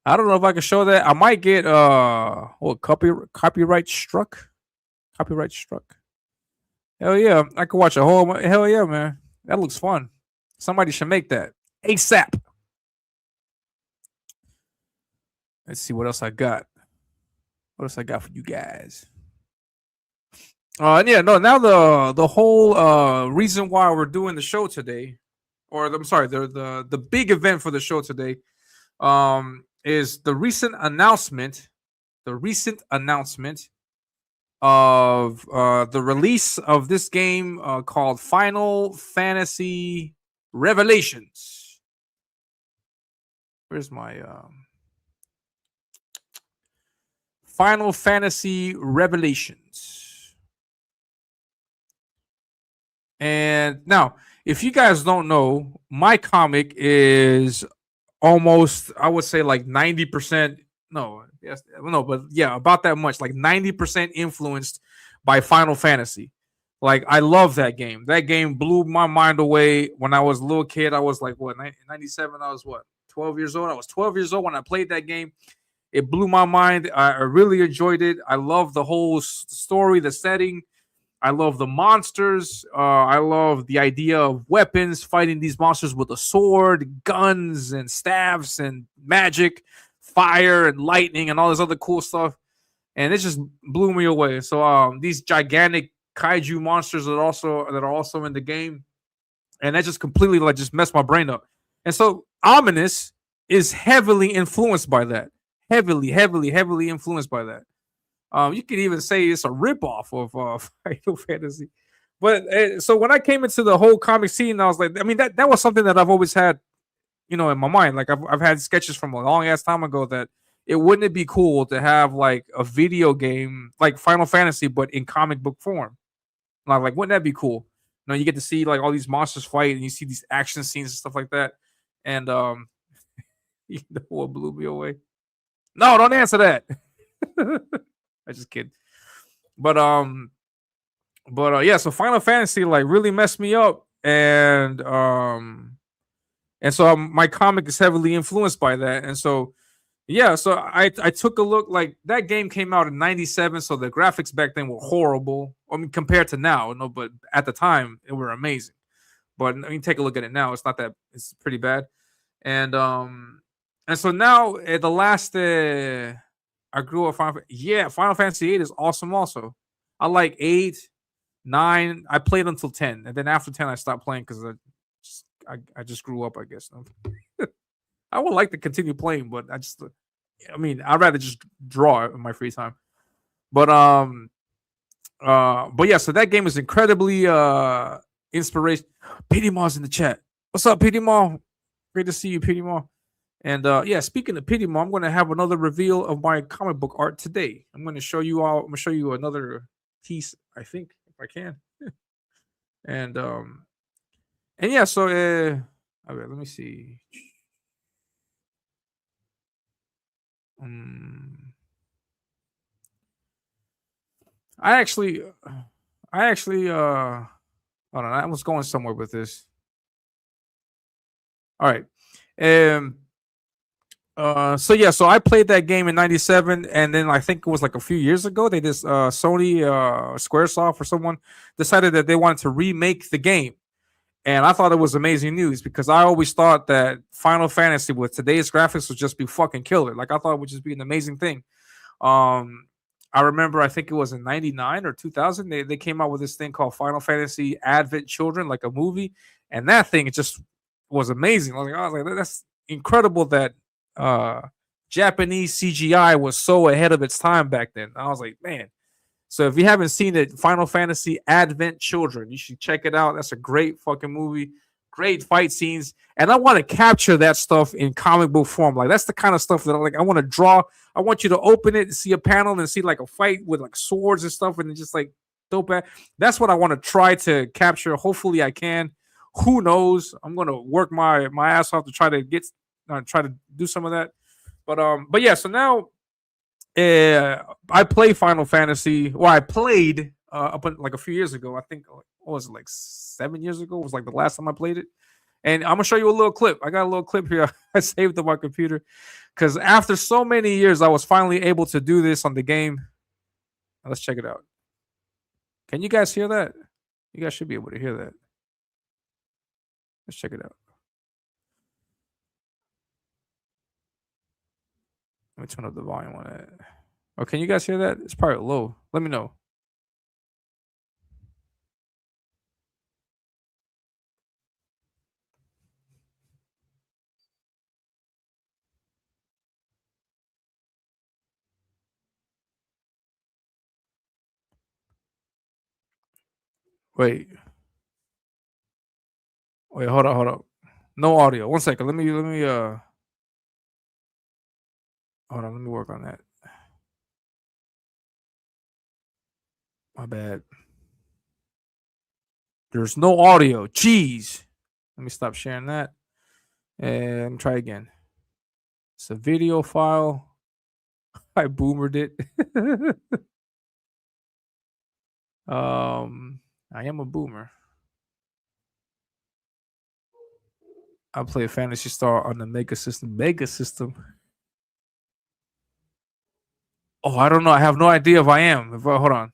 I don't know if I can show that. I might get copyright struck. Copyright struck. Hell yeah, I could watch a whole. Hell yeah, man, that looks fun. Somebody should make that ASAP. Let's see what else I got. What else I got for you guys? Yeah, no. Now the whole reason why we're doing the show today, or I'm sorry, the big event for the show today, is the recent announcement. The recent announcement of the release of this game called Final Fantasy Revelations. Where's my Final Fantasy Revelations? And now, if you guys don't know, my comic is almost, I would say like 90%. No, Yes, no, but yeah, about that much. Like 90% influenced by Final Fantasy. Like I love that game. That game blew my mind away when I was a little kid. I was like, what, 97? I was what, 12 years old? I was 12 years old when I played that game. It blew my mind. I really enjoyed it. I love the whole story, the setting. I love the monsters. I love the idea of weapons, fighting these monsters with a sword, guns, and staves, and magic, fire, and lightning, and all this other cool stuff. And it just blew me away. So these gigantic kaiju monsters that are also in the game, and that just completely like just messed my brain up. And so Ominous is heavily influenced by that. Heavily influenced by that. You could even say it's a ripoff of Final Fantasy. But so when I came into the whole comic scene, I was like, I mean, that was something that I've always had, in my mind. Like I've had sketches from a long ass time ago that wouldn't it be cool to have like a video game like Final Fantasy, but in comic book form? Like, wouldn't that be cool? You get to see like all these monsters fight, and you see these action scenes and stuff like that. And you know what blew me away? No, don't answer that. I just kidding. But yeah, so Final Fantasy like really messed me up, and so my comic is heavily influenced by that. And so yeah, so I took a look. Like that game came out in '97, so the graphics back then were horrible. I mean, compared to now, but at the time they were amazing. But I mean, take a look at it now. It's not that. It's pretty bad. And so now at the last, I grew up. Final Fantasy 8 is awesome. Also, I like 8, 9. I played until 10, and then after 10, I stopped playing because I just grew up. I guess. I would like to continue playing, but I'd rather just draw in my free time. But yeah, so that game is incredibly inspiration. Petey Maw's in the chat. What's up, Petey Maw? Great to see you, Petey Maw. And yeah, speaking of Petey Maw, I'm going to have another reveal of my comic book art today. I'm going to show you all. I'm going to show you another piece, I think, if I can. and yeah, so okay, let me see. I actually hold on, I was going somewhere with this. All right. So yeah, so I played that game in '97, and then I think it was like a few years ago they just Sony, Squaresoft or someone decided that they wanted to remake the game. And I thought it was amazing news because I always thought that Final Fantasy with today's graphics would just be fucking killer. Like I thought it would just be an amazing thing. I remember, I think it was in '99 or 2000, they came out with this thing called Final Fantasy Advent Children, like a movie, and that thing just was amazing. I was like, that's incredible that Japanese CGI was so ahead of its time back then. I was like, man. So if you haven't seen it, Final Fantasy Advent Children, you should check it out. That's a great fucking movie. Great fight scenes. And I want to capture that stuff in comic book form. Like that's the kind of stuff that I want to draw. I want you to open it and see a panel and see like a fight with like swords and stuff and just like dope. That's what I want to try to capture. Hopefully I can. Who knows? I'm going to work my ass off to try to do some of that. But yeah, so now I play Final Fantasy. Well, I played up like a few years ago. I think what was it, like 7 years ago? Was like the last time I played it. And I'm gonna show you a little clip. I got a little clip here. I saved on my computer because after so many years, I was finally able to do this on the game. Let's check it out. Can you guys hear that? You guys should be able to hear that. Let's check it out. Let me turn up the volume on that. Oh, can you guys hear that? It's probably low. Let me know. Wait, hold up. No audio. 1 second. Let me hold on, let me work on that. My bad. There's no audio. Jeez. Let me stop sharing that. And try again. It's a video file. I boomered it. I am a boomer. I play Fantasy Star on the Mega System. Mega System. Oh, I don't know. I have no idea if I am. Hold on.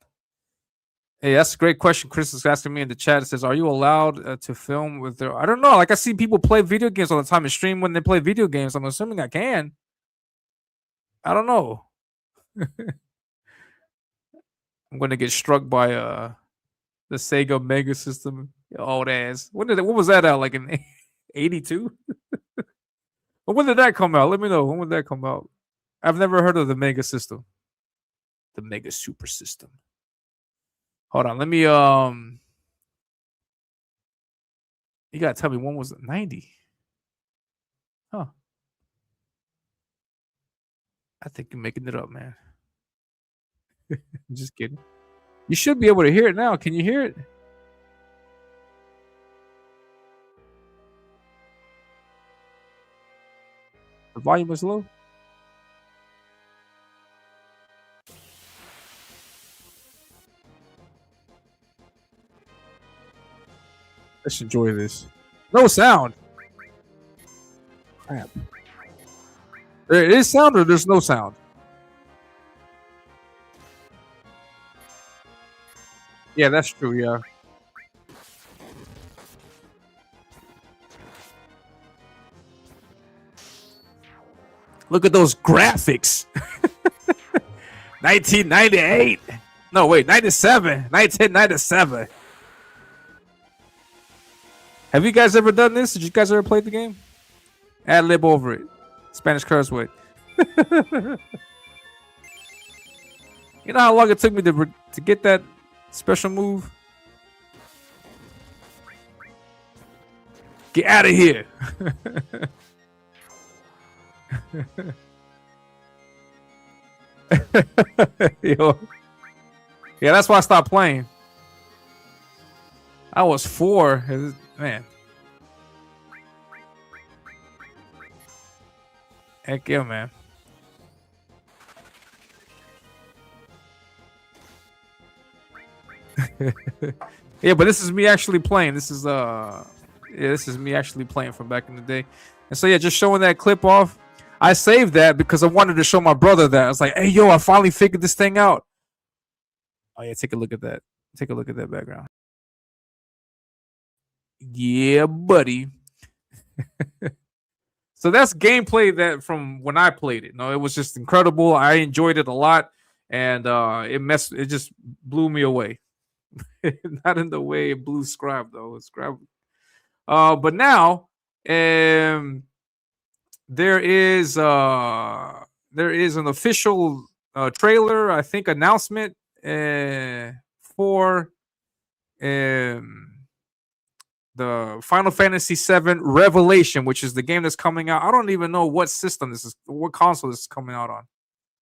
Hey, that's a great question. Chris is asking me in the chat. It says, "Are you allowed to film with their?" I don't know. Like I see people play video games all the time and stream when they play video games. I'm assuming I can. I don't know. I'm gonna get struck by the Sega Mega System. Old ass. When was that out? Like in '82? When did that come out? Let me know. When would that come out? I've never heard of the Mega System. The Mega Super System. Hold on. Let me you gotta tell me when was it? 90. Huh. I think you're making it up, man. I'm just kidding. You should be able to hear it now. Can you hear it? The volume is low. Let's enjoy this. No sound. Crap. There is sound or there's no sound? Yeah, that's true, yeah. Look at those graphics. 1998. No, wait, 97. 1997. Have you guys ever done this? Did you guys ever play the game? Ad lib over it. Spanish curse word. You know how long it took me to get that special move? Get out of here. Yo. Yeah, that's why I stopped playing. I was 4. Man. Heck yeah, man. Yeah, but this is me actually playing. This is this is me actually playing from back in the day. And so yeah, just showing that clip off. I saved that because I wanted to show my brother that. I was like, hey yo, I finally figured this thing out. Oh yeah, take a look at that. Take a look at that background. Yeah, buddy. So that's gameplay that from when I played it. No, it was just incredible. I enjoyed it a lot, and it just blew me away. Not in the way it blew Scribe though. Scribe. But now, there is an official trailer, I think, announcement for the Final Fantasy VII Revelation, which is the game that's coming out. I don't even know what system this is, what console this is coming out on.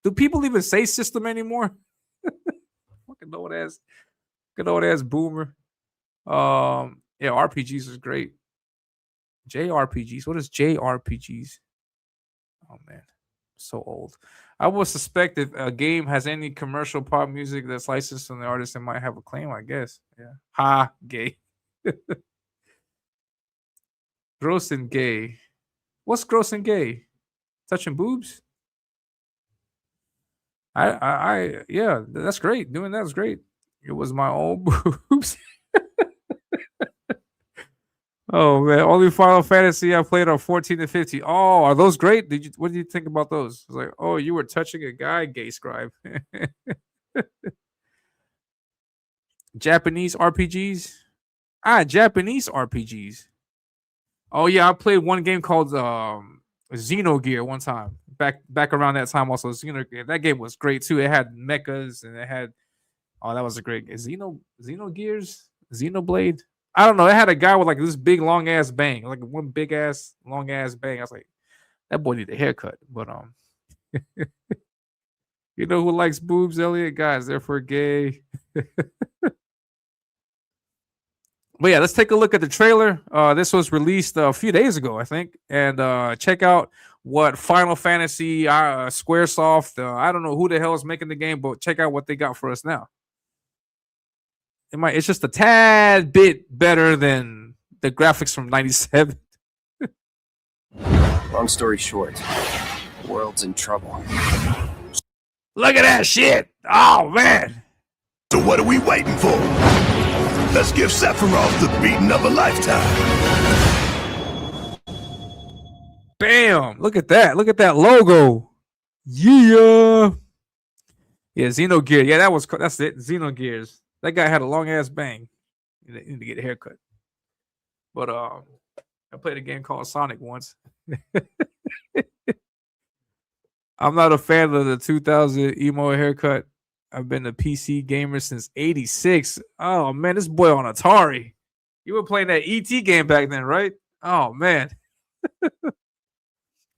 Do people even say system anymore? Fucking old ass boomer. Yeah, RPGs is great. JRPGs. What is JRPGs? Oh man, so old. I would suspect if a game has any commercial pop music that's licensed from the artist, it might have a claim, I guess. Yeah. Ha, gay. Gross and gay. What's gross and gay? Touching boobs? Yeah, that's great. Doing that was great. It was my own boobs. Oh man, only Final Fantasy I played on 14 and 15. Oh, are those great? What did you think about those? It's like, oh, you were touching a guy, gay Scribe. Japanese RPGs? Japanese RPGs. Oh yeah, I played one game called Xenogear one time. Back around that time also. Xenogear. That game was great too. It had mechas and it had that was a great Xenogears? Xenoblade? I don't know. It had a guy with like this big long ass bang, like one big ass long ass bang. I was like, that boy need a haircut. But you know who likes boobs, Elliot? Guys, they're for gay. But yeah, let's take a look at the trailer. This was released a few days ago, I think. And check out what Final Fantasy, Squaresoft, I don't know who the hell is making the game, but check out what they got for us now. It's just a tad bit better than the graphics from '97. Long story short, the world's in trouble. Look at that shit! Oh man! So what are we waiting for? Let's give Sephiroth the beating of a lifetime. Bam! Look at that! Look at that logo! Yeah! Yeah, Xenogears. Yeah, that's it. Xenogears. That guy had a long ass bang. You need to get a haircut. But I played a game called Sonic once. I'm not a fan of the 2000 emo haircut. I've been a PC gamer since '86. Oh man, this boy on Atari. You were playing that ET game back then, right? Oh man.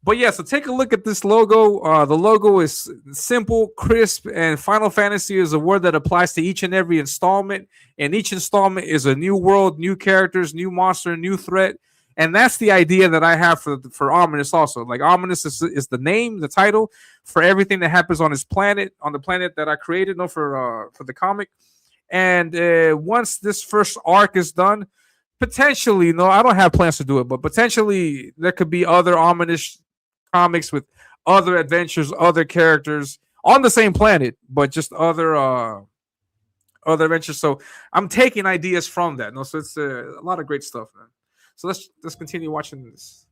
But yeah, so take a look at this logo. The logo is simple, crisp, and Final Fantasy is a word that applies to each and every installment. And each installment is a new world, new characters, new monster, new threat. And that's the idea that I have for Ominous also. Like Ominous is the name, the title for everything that happens on his planet, on the planet that I created for the comic. And once this first arc is done, potentially, no, I don't have plans to do it, but potentially there could be other Ominous comics with other adventures, other characters on the same planet, but just other adventures. So I'm taking ideas from that. No, so it's a lot of great stuff, man. So let's continue watching this.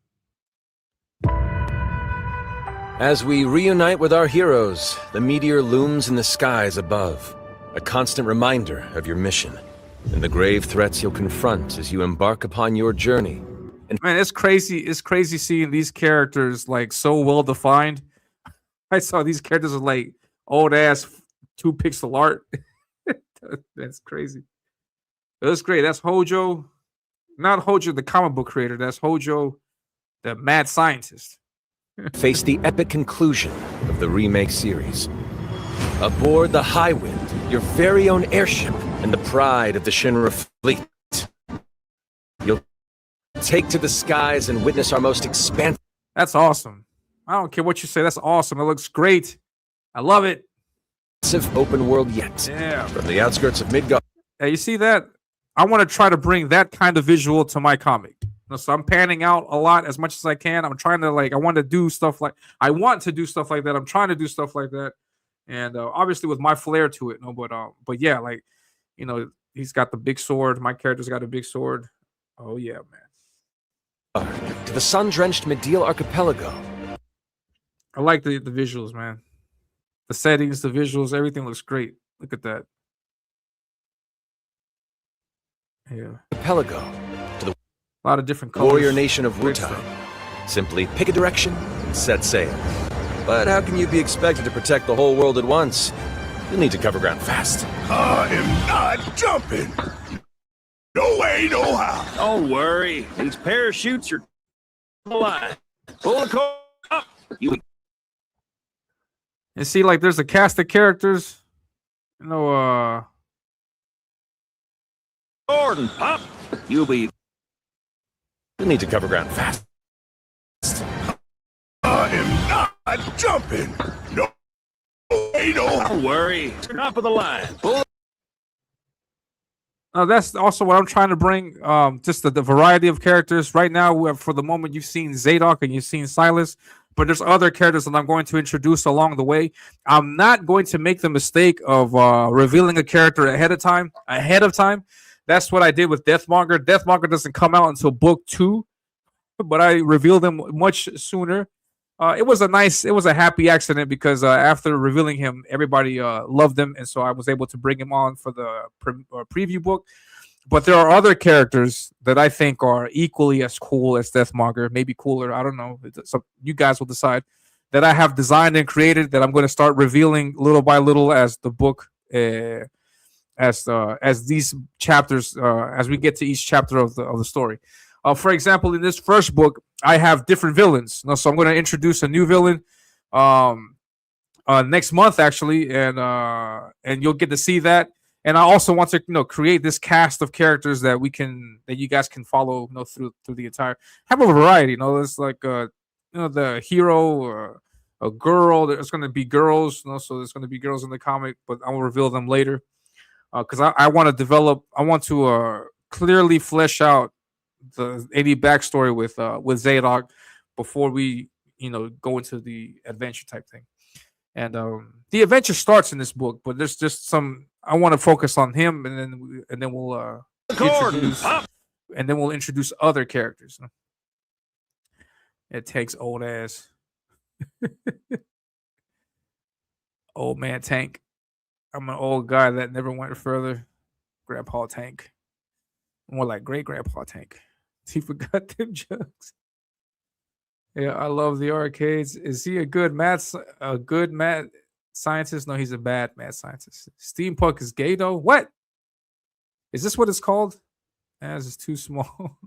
As we reunite with our heroes, the meteor looms in the skies above, a constant reminder of your mission and the grave threats you'll confront as you embark upon your journey. And man, it's crazy. It's crazy seeing these characters like so well defined. I saw these characters are like old ass 2 pixel art. That's crazy. That's great. That's Hojo. Not Hojo, the comic book creator. That's Hojo, the mad scientist. Face the epic conclusion of the remake series. Aboard the Highwind, your very own airship and the pride of the Shinra fleet. You'll take to the skies and witness our most expansive... That's awesome. I don't care what you say. That's awesome. It looks great. I love it. Open world yet. Yeah. From the outskirts of Midgard. Yeah, you see that? I want to try to bring that kind of visual to my comic. So I'm panning out a lot as much as I can. I'm trying to I want to do stuff like that. I'm trying to do stuff like that. And obviously with my flair to it. No, but yeah, he's got the big sword. My character's got a big sword. Oh yeah, man. To the sun-drenched Medial Archipelago. I like the visuals, man. The settings, the visuals, everything looks great. Look at that. Yeah. Archipelago. To the a lot of different colors. Warrior nation of Wutai. Simply pick a direction and set sail. But how can you be expected to protect the whole world at once? You'll need to cover ground fast. I am not jumping. No way, no how. Don't worry. These parachutes are alive. Pull the cord up. And see, there's a cast of characters. Gordon, pop. You'll need to cover ground fast. I am not jumping. No way, no how. Don't worry. Top of the line. Pull. That's also what I'm trying to bring. Just the variety of characters. Right now, for the moment, you've seen Zadok and you've seen Silas, but there's other characters that I'm going to introduce along the way. I'm not going to make the mistake of revealing a character ahead of time. That's what I did with Deathmonger. Deathmonger doesn't come out until book 2, but I revealed him much sooner. It was a happy accident because after revealing him, everybody loved him, and so I was able to bring him on for the preview book. But there are other characters that I think are equally as cool as Deathmonger, maybe cooler. I don't know. So you guys will decide. That I have designed and created that I'm going to start revealing little by little as the book, as these chapters, as we get to each chapter of the story. For example, in this first book, I have different villains. So I'm going to introduce a new villain next month, actually, and you'll get to see that. And I also want to, create this cast of characters that you guys can follow, through the entire. Have a variety, There's the hero, a girl. There's going to be girls, so there's going to be girls in the comic, but I will reveal them later because I want to develop. I want to clearly flesh out the AD backstory with Zadok before we go into the adventure type thing. And the adventure starts in this book, but there's just some. I want to focus on him, and then we'll introduce other characters. It takes old ass old man Tank. I'm an old guy that never went further. Grandpa Tank, more like great Grandpa Tank. He forgot them jokes. Yeah, I love the arcades. Is he a good mad scientist? No, he's a bad mad scientist. Steampunk is gay though. What? Is this what it's called? As it's too small.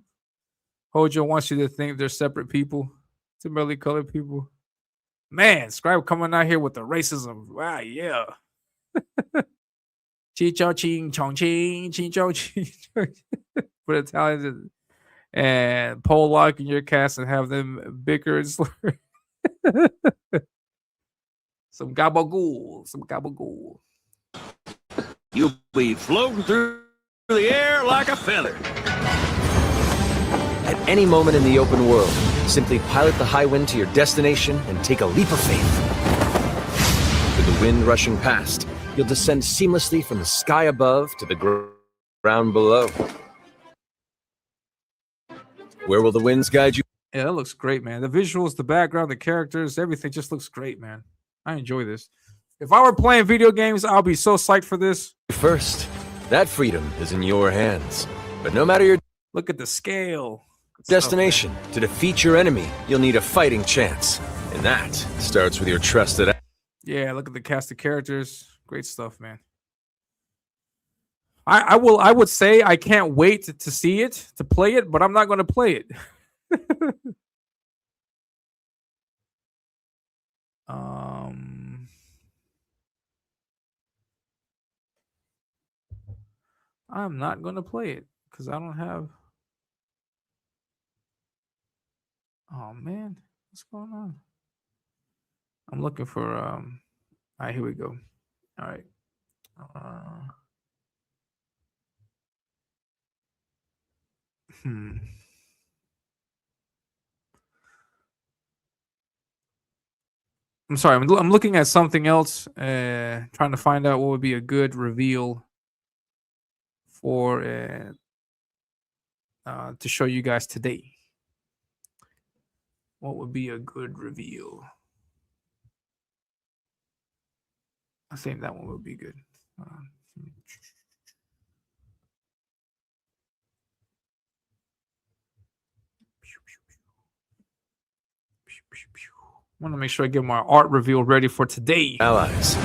Hojo wants you to think they're separate people. Similarly colored people. Man, Scribe coming out here with the racism. Wow, yeah. Chicho ching chong ching chicho ching. For Italians and Pollock in your cast and have them bicker and slur. Some gabagool. You'll be floating through the air like a feather. At any moment in the open world, simply pilot the Highwind to your destination and take a leap of faith. With the wind rushing past, you'll descend seamlessly from the sky above to the ground below. Where will the winds guide you? Yeah, that looks great, man. The visuals, the background, the characters, everything just looks great, man. I enjoy this. If I were playing video games, I'll be so psyched for this. First, that freedom is in your hands. But no matter your look at the scale. Destination, to defeat your enemy, you'll need a fighting chance. And that starts with your trusted... Yeah, look at the cast of characters. Great stuff, man. I would say I can't wait to see it, to play it, but I'm not going to play it. I'm not going to play it because I don't have... Oh, man. What's going on? I'm looking for... All right, here we go. All right. I'm sorry. I'm looking at something else, trying to find out what would be a good reveal for to show you guys today. What would be a good reveal? I think that one would be good. I want to make sure I get my art reveal ready for today. Allies,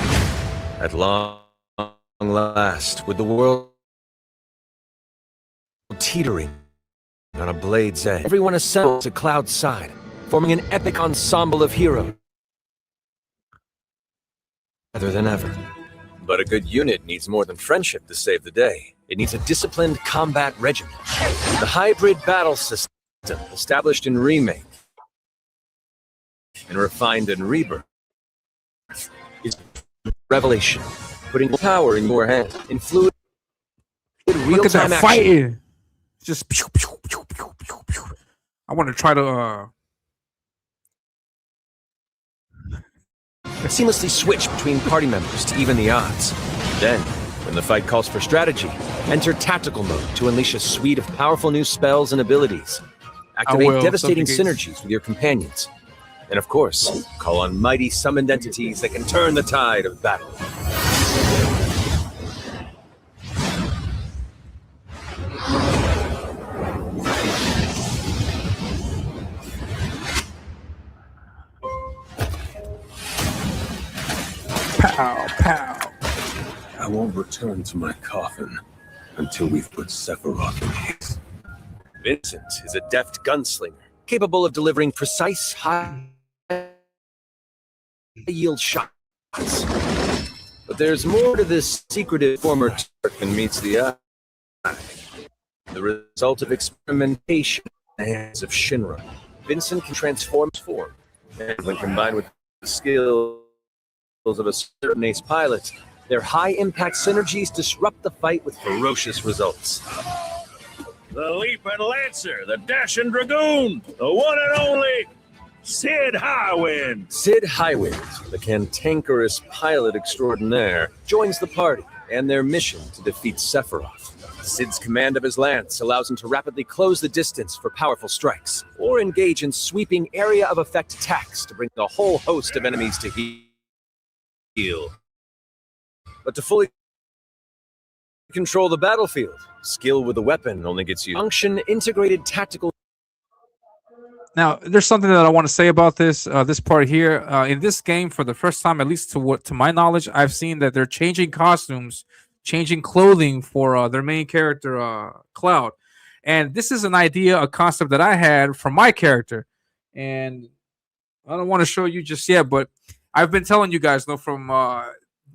at long last, with the world teetering on a blade's edge, everyone assembles to Cloud's side, forming an epic ensemble of heroes. Better than ever. But a good unit needs more than friendship to save the day. It needs a disciplined combat regimen. The hybrid battle system, established in Remake and refined in Rebirth, is revelation, putting power in your hands in fluid real-time Look at that action. fighting. Just pew, pew, pew, pew, pew, pew. I want to try to seamlessly switch between party members to even the odds. Then, when the fight calls for strategy, enter tactical mode to unleash a suite of powerful new spells and abilities. Activate devastating synergies with your companions. And of course, call on mighty summoned entities that can turn the tide of battle. pow, pow. I won't return to my coffin until we've put Sephiroth in haste. Vincent is a deft gunslinger, capable of delivering precise, high-yield shots. But there's more to this secretive former Turk than meets the eye. The result of experimentation in the hands of Shinra. Vincent can transform form. And when combined with the skills of a certain ace pilot, their high-impact synergies disrupt the fight with ferocious results. The Leaping Lancer, the Dashing Dragoon, the one and only Sid Highwind. Sid Highwind, the cantankerous pilot extraordinaire, joins the party and their mission to defeat Sephiroth. Sid's command of his lance allows him to rapidly close the distance for powerful strikes, or engage in sweeping area of effect attacks to bring the whole host of enemies to heel. But to fully control the battlefield, skill with the weapon only gets you function integrated tactical. Now, there's something that I want to say about this this part here. In this game, for the first time, at least to my knowledge, I've seen that they're changing costumes, changing clothing for their main character, Cloud. And this is an idea, a concept that I had for my character. And I don't want to show you just yet, but I've been telling you guys, from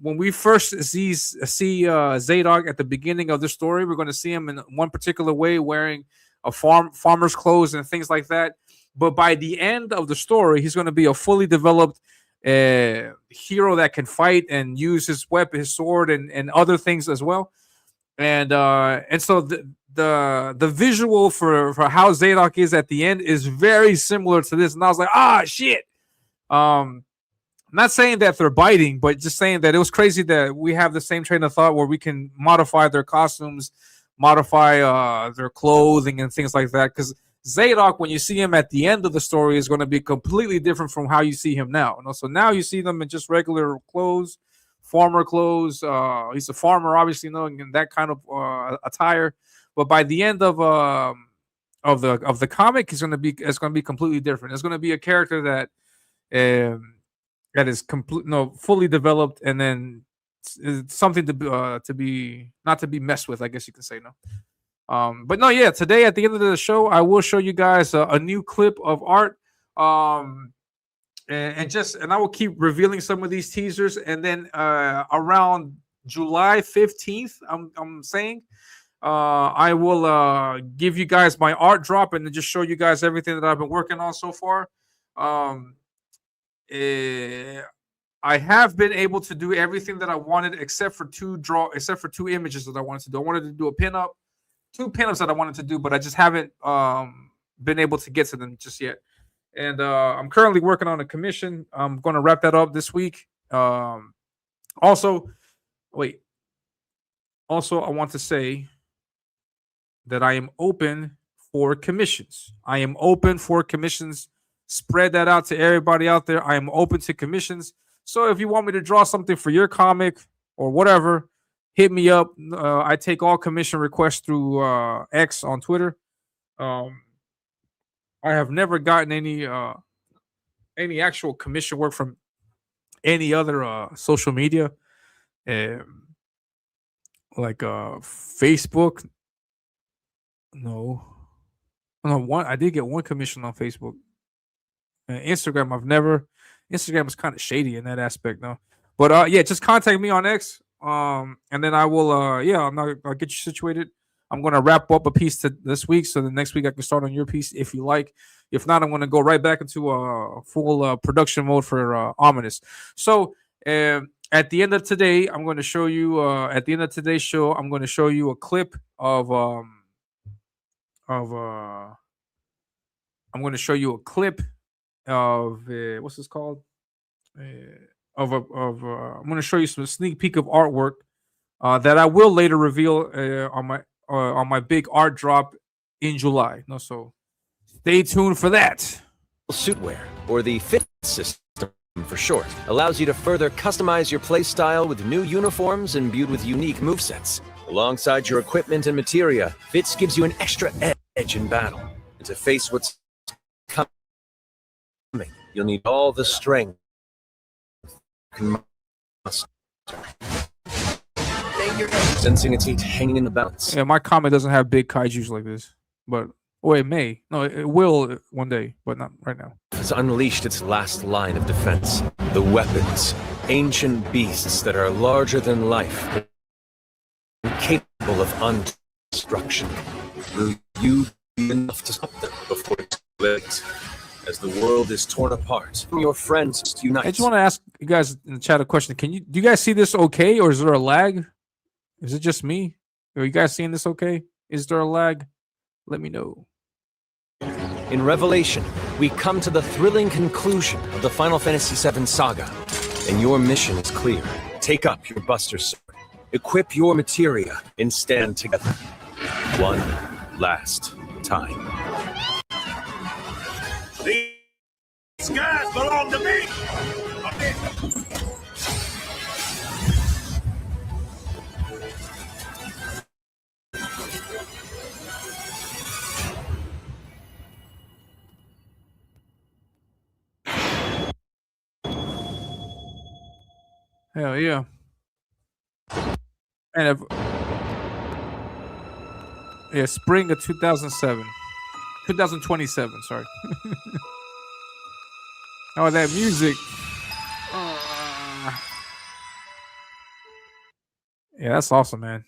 when we first see Zadok at the beginning of the story, we're going to see him in one particular way, wearing a farmer's clothes and things like that. But by the end of the story, he's going to be a fully developed hero that can fight and use his weapon, his sword, and other things as well. And so the visual for how Zadok is at the end is very similar to this. And I was like, shit. I'm not saying that they're biting, but just saying that it was crazy that we have the same train of thought where we can modify their costumes, modify their clothing and things like that. Because Zadok, when you see him at the end of the story, is going to be completely different from how you see him now. So now you see them in just regular clothes, farmer clothes. He's a farmer, obviously, in that kind of attire. But by the end of the comic, it's going to be completely different. It's going to be a character that is fully developed, and then it's something to be not to be messed with, I guess you can say. But no, yeah, today at the end of the show, I will show you guys a new clip of art. And I will keep revealing some of these teasers, and then around July 15th, I'm saying, I will give you guys my art drop and then just show you guys everything that I've been working on so far. I have been able to do everything that I wanted except for two images that I wanted to do. I wanted to do a pinup. 2 pinups that I wanted to do, but I just haven't been able to get to them just yet. And I'm currently working on a commission. I'm going to wrap that up this week. Also, I want to say that I am open for commissions. I am open for commissions. Spread that out to everybody out there. I am open to commissions. So if you want me to draw something for your comic or whatever, hit me up. I take all commission requests through X on Twitter. I have never gotten any actual commission work from any other social media, like Facebook. No, I did get one commission on Facebook. Instagram, I've never. Instagram is kind of shady in that aspect, though. But yeah, just contact me on X. And then I will I'll get you situated. I'm going to wrap up a piece this week, so the next week I can start on your piece if you like. If not, I'm going to go right back into full production mode for Ominous. So at the end of today, I'm going to show you at the end of today's show, I'm going to show you a clip of what's this called? I'm going to show you some sneak peek of artwork that I will later reveal on my big art drop in July. So stay tuned for that. Suitwear, or the Fit system for short, allows you to further customize your play style with new uniforms imbued with unique movesets. Alongside your equipment and materia, Fits gives you an extra edge in battle. And to face what's coming, you'll need all the strength. Sensing its heat hanging in the balance. Yeah, my comic doesn't have big kaijus like this, but it may. No, it will one day, but not right now. It's unleashed its last line of defense. The weapons, ancient beasts that are larger than life, capable of destruction. Will you be enough to stop them before it's too late? as the world is torn apart and your friends unite. I just want to ask you guys in the chat a question. Do you guys see this okay, or is there a lag? Is it just me? Are you guys seeing this okay? Is there a lag? Let me know. In Revelation, we come to the thrilling conclusion of the Final Fantasy VII saga, and your mission is clear. Take up your Buster Sword, equip your materia, and stand together. One last time. These skies belong to me! Hell yeah. And spring of 2027. 2027, sorry. Oh, that music. Yeah, that's awesome, man.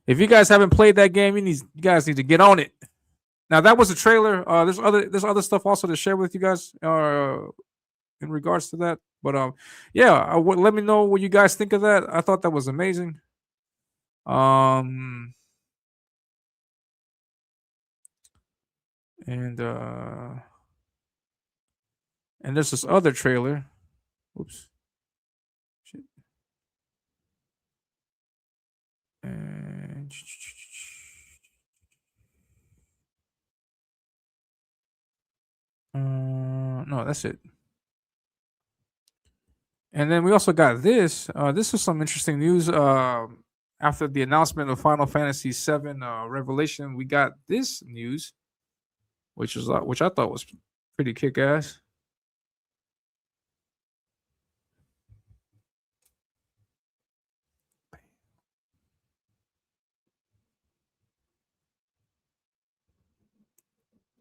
If you guys haven't played that game, you guys need to get on it. Now, that was a trailer. There's other stuff also to share with you guys in regards to that. But yeah, let me know what you guys think of that. I thought that was amazing. And there's this other trailer. Oops. Shit. And no, that's it. And then we also got this. This is some interesting news. After the announcement of Final Fantasy VII Revelation, we got this news, which I thought was pretty kick-ass.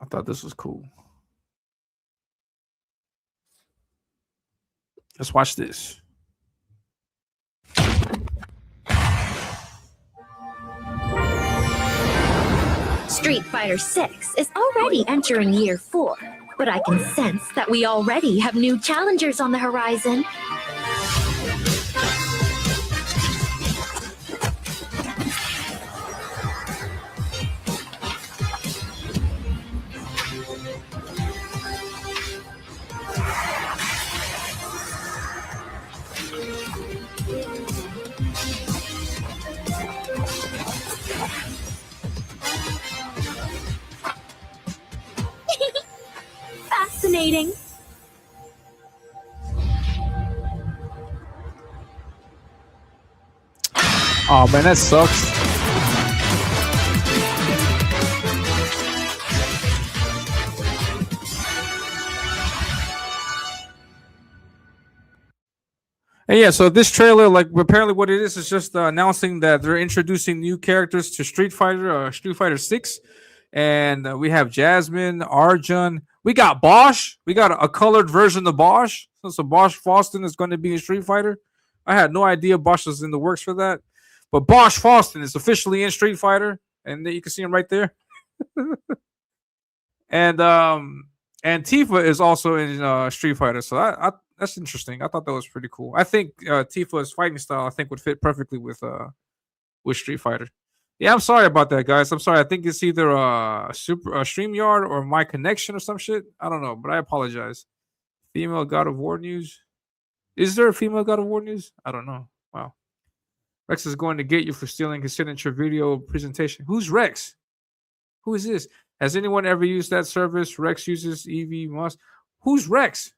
I thought this was cool. Let's watch this. Street Fighter 6 is already entering year 4, but I can sense that we already have new challengers on the horizon. Fascinating. Oh man, that sucks. And yeah, so this trailer, like apparently what it is just announcing that they're introducing new characters to Street Fighter 6. And we have Jasmine, Arjun. We got Bosch. We got a colored version of Bosch. So Bosch Fawston is going to be in Street Fighter. I had no idea Bosch was in the works for that. But Bosch Fawston is officially in Street Fighter. And you can see him right there. And Tifa is also in Street Fighter. So that's interesting. I thought that was pretty cool. I think Tifa's fighting style, would fit perfectly with Street Fighter. Yeah, I'm sorry about that, guys. I'm sorry. I think it's either StreamYard or my connection or some shit. I don't know, but I apologize. Female God of War news. Is there a female God of War news? I don't know. Wow. Rex is going to get you for stealing his signature video presentation. Who's Rex? Who is this? Has anyone ever used that service? Rex uses EV Must. Who's Rex?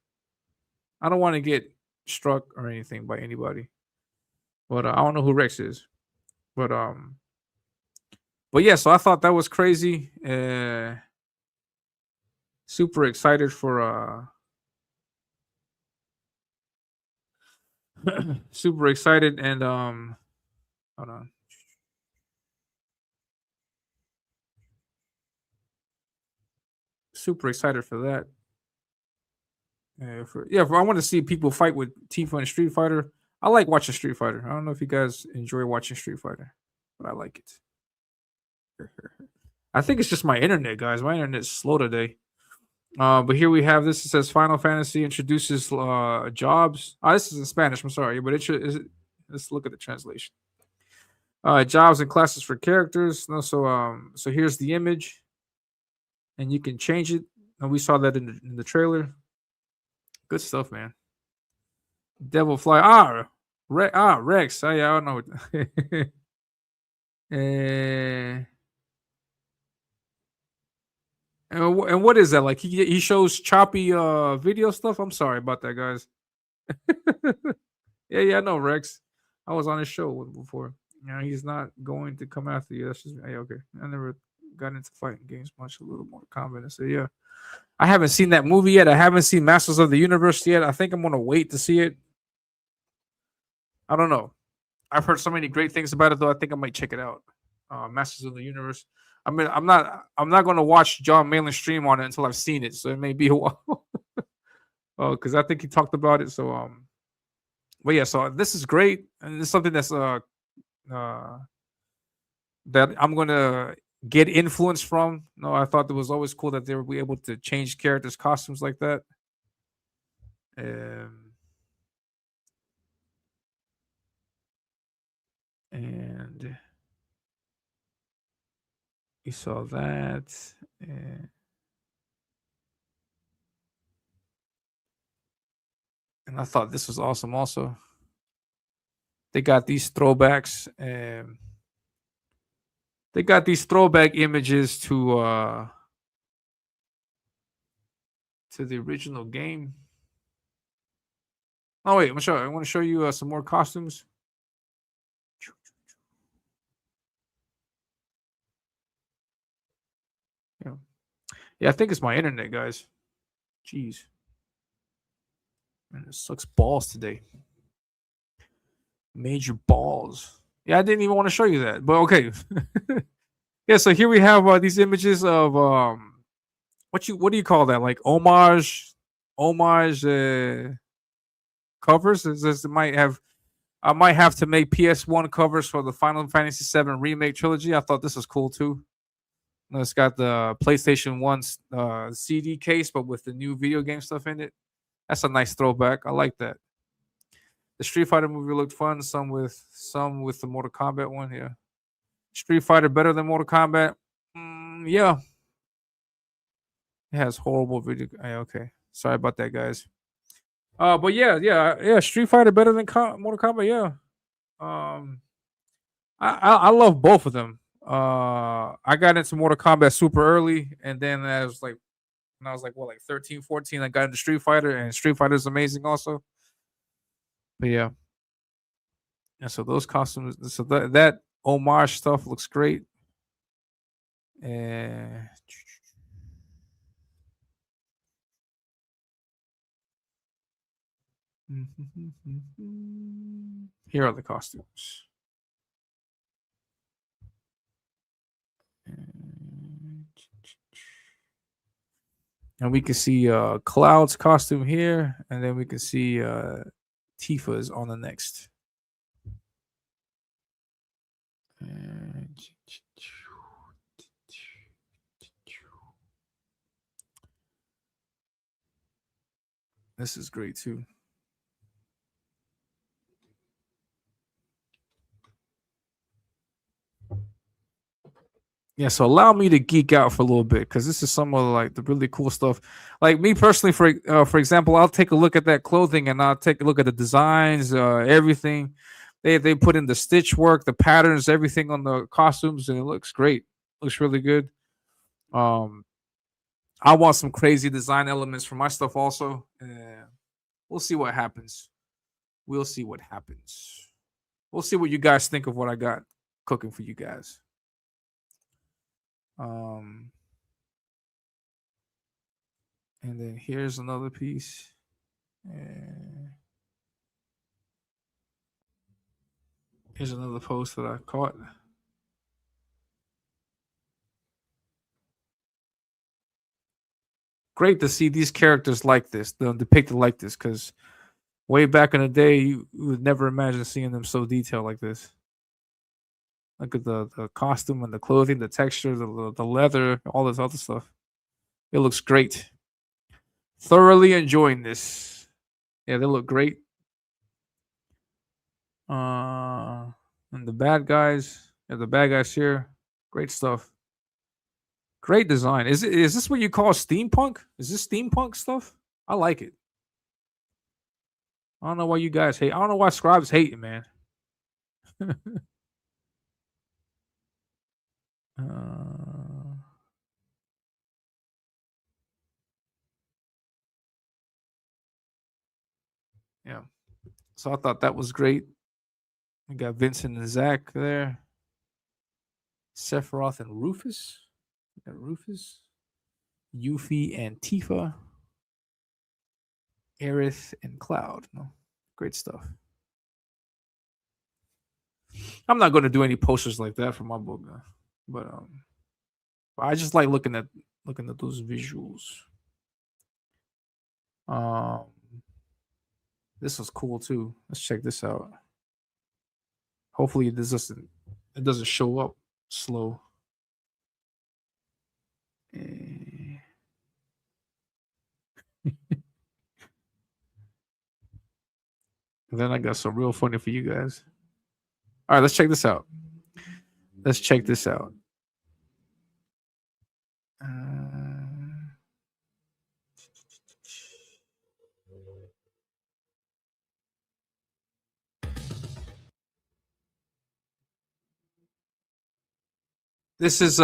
I don't want to get struck or anything by anybody. But I don't know who Rex is. But yeah, so I thought that was crazy. Super excited for super excited and hold on. Super excited for that. I want to see people fight with Tifa and Street Fighter. I like watching Street Fighter. I don't know if you guys enjoy watching Street Fighter, but I like it. I think it's just my internet, guys. My internet's slow today. But here we have this. It says Final Fantasy introduces jobs. Oh, this is in Spanish. I'm sorry, but let's look at the translation. Jobs and classes for characters. No, so here's the image, and you can change it. And we saw that in the trailer. Good stuff, man. Devil Fly. Rex. Yeah, I don't know. And what is that? Like he shows choppy video stuff? I'm sorry about that, guys. Yeah, I know Rex. I was on his show before. He's not going to come after you. That's just okay. I never got into fighting games much. A little more confident. So yeah, I haven't seen that movie yet. I haven't seen Masters of the Universe yet. I think I'm gonna wait to see it. I don't know. I've heard so many great things about it, though. I think I might check it out. Masters of the Universe. I mean, I'm not going to watch John Malin stream on it until I've seen it. So it may be a while. Because I think he talked about it. So but yeah. So this is great, and it's something that's that I'm gonna get influence from. No, I thought it was always cool that they would be able to change characters' costumes like that. And you saw that. And I thought this was awesome also. They got these throwbacks. They got these throwback images to the original game. Oh wait, I want to show you some more costumes. Yeah, I think it's my internet, guys. Jeez. Man, it sucks balls today. Major balls. Yeah, I didn't even want to show you that, but okay. Yeah, so here we have these images of what do you call that? Like homage covers. I might have to make PS1 covers for the Final Fantasy VII Remake trilogy. I thought this was cool too. It's got the PlayStation 1 CD case, but with the new video game stuff in it. That's a nice throwback. I like that. The Street Fighter movie looked fun. Some with the Mortal Kombat one. Yeah. Street Fighter better than Mortal Kombat? Yeah. It has horrible video. Okay. Sorry about that, guys. But yeah. Street Fighter better than Mortal Kombat. Yeah. I love both of them. I got into Mortal Kombat super early, and then when I was like 13, 14, I got into Street Fighter, and Street Fighter is amazing also. But yeah. And so those costumes, so that homage stuff looks great. And here are the costumes. And we can see Cloud's costume here, and then we can see Tifa's on the next. This is great too. Yeah, so allow me to geek out for a little bit, because this is some of like the really cool stuff. Like me personally, for example, I'll take a look at that clothing and I'll take a look at the designs, everything. They put in the stitch work, the patterns, everything on the costumes, and it looks great. Looks really good. I want some crazy design elements for my stuff also. We'll see what happens. We'll see what happens. We'll see what you guys think of what I got cooking for you guys. And then here's another piece. Here's another post that I caught. Great to see these characters like this, depicted like this, because way back in the day, you would never imagine seeing them so detailed like this. Look at the costume and the clothing, the texture, the leather, all this other stuff. It looks great. Thoroughly enjoying this. Yeah, they look great. And the bad guys. Yeah, the bad guys here. Great stuff. Great design. Is this what you call steampunk? Is this steampunk stuff? I like it. I don't know why you guys hate. I don't know why Scribe's hating, man. Yeah. So I thought that was great. We got Vincent and Zach there. Sephiroth and Rufus. We got Rufus. Yuffie and Tifa. Aerith and Cloud. No, great stuff. I'm not going to do any posters like that for my book, but I just like looking at those visuals. This was cool too. Let's check this out. Hopefully it doesn't show up slow. Then I got some real funny for you guys. All right, let's check this out. Let's check this out. This is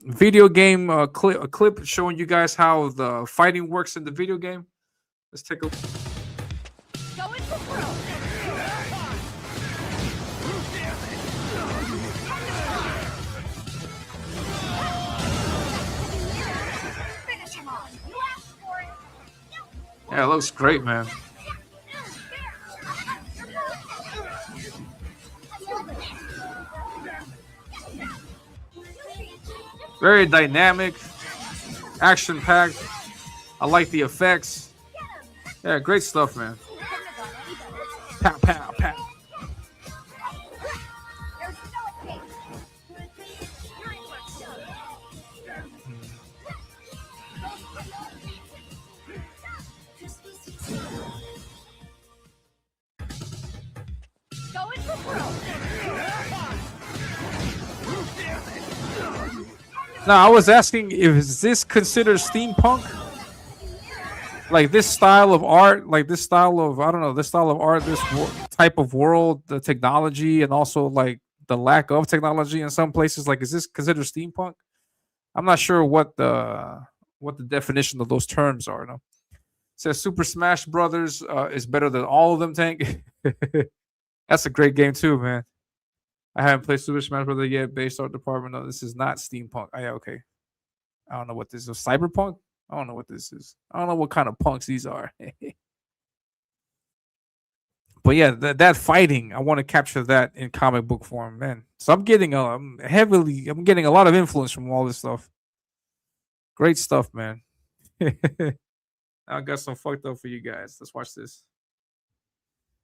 video game a clip showing you guys how the fighting works in the video game. Let's take a Going for broke. Finish him off. You asked for it. Yeah, it looks great, man. Very dynamic, action-packed. I like the effects. Yeah, great stuff, man. Pow, pow, pow. Going for broke. Now, I was asking, is this considered steampunk? Like this style of art, like this style of, I don't know, this style of art, this type of world, the technology, and also like the lack of technology in some places. Like, is this considered steampunk? I'm not sure what the definition of those terms are. No, it says Super Smash Brothers is better than all of them. Tank. That's a great game too, man. I haven't played Super Smash Bros. Yet. Based art department. No, this is not steampunk. Oh, yeah, okay. I don't know what this is. Cyberpunk? I don't know what this is. I don't know what kind of punks these are. But yeah, that fighting, I want to capture that in comic book form, man. So I'm getting I'm getting a lot of influence from all this stuff. Great stuff, man. I got some fucked up for you guys. Let's watch this.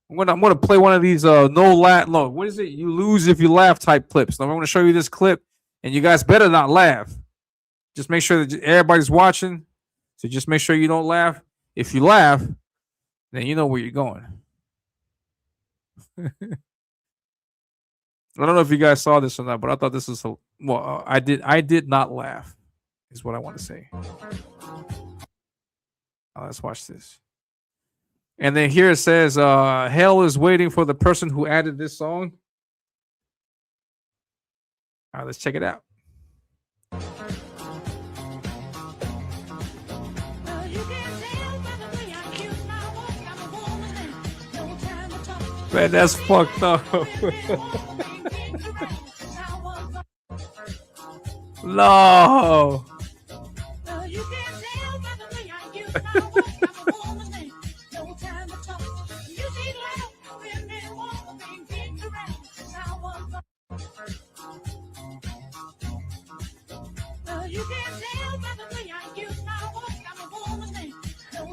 I'm gonna play one of these no, what is it? You lose if you laugh type clips. Now I'm gonna show you this clip, and you guys better not laugh. Just make sure that everybody's watching. So just make sure you don't laugh. If you laugh, then you know where you're going. I don't know if you guys saw this or not, but I thought this was I did not laugh, is what I want to say. Let's watch this. And then here it says, hell is waiting for the person who added this song. All right, let's check it out. Man, that's fucked up. No.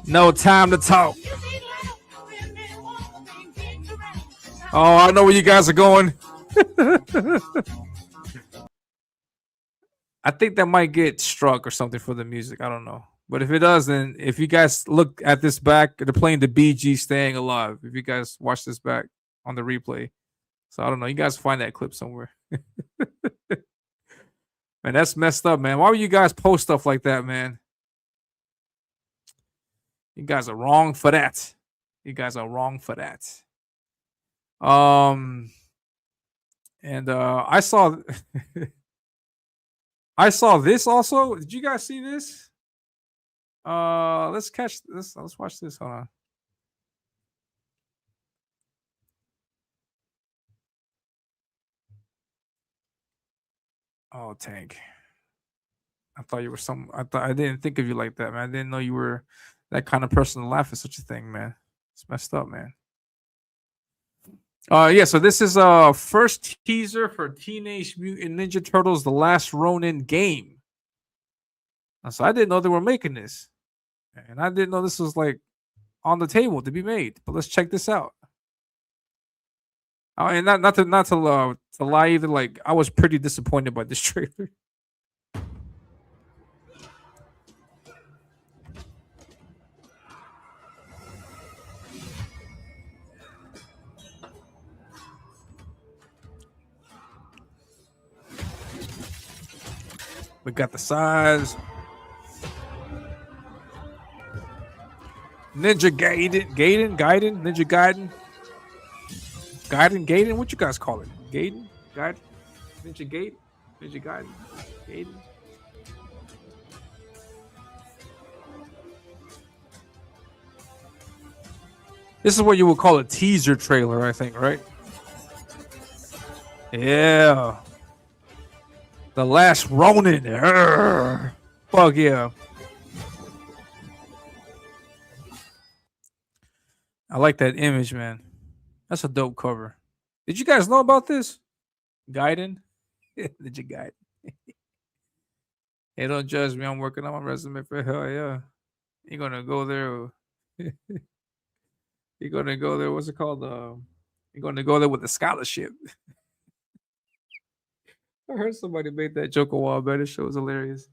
No time to talk. Oh, I know where you guys are going. I think that might get struck or something for the music. I don't know. But if it does, then if you guys look at this back, they're playing the BG Staying Alive. If you guys watch this back on the replay. So I don't know. You guys find that clip somewhere. Man, that's messed up, man. Why would you guys post stuff like that, man? You guys are wrong for that. You guys are wrong for that. And I saw I saw this also. Did you guys see this? Let's catch this. Let's watch this. Hold on. Oh, Tank. I thought you were some. I didn't think of you like that, man. I didn't know you were that kind of person to laugh at such a thing, man. It's messed up, man. Yeah. So this is first teaser for Teenage Mutant Ninja Turtles: The Last Ronin game. So I didn't know they were making this, and I didn't know this was like on the table to be made. But let's check this out. And not to lie either. Like I was pretty disappointed by this trailer. We got the size. Ninja Gaiden, Ninja Gaiden, what you guys call it? Gaiden? Ninja Gaiden? Gaiden? This is what you would call a teaser trailer, I think, right? Yeah. The Last Ronin. Fuck yeah. I like that image, man. That's a dope cover. Did you guys know about this? Gaiden? Did you Gaiden? Hey, don't judge me. I'm working on my resume for hell yeah. You're gonna go there. You're gonna go there. What's it called? You're gonna go there with a scholarship. I heard somebody made that joke a while back. This show was hilarious.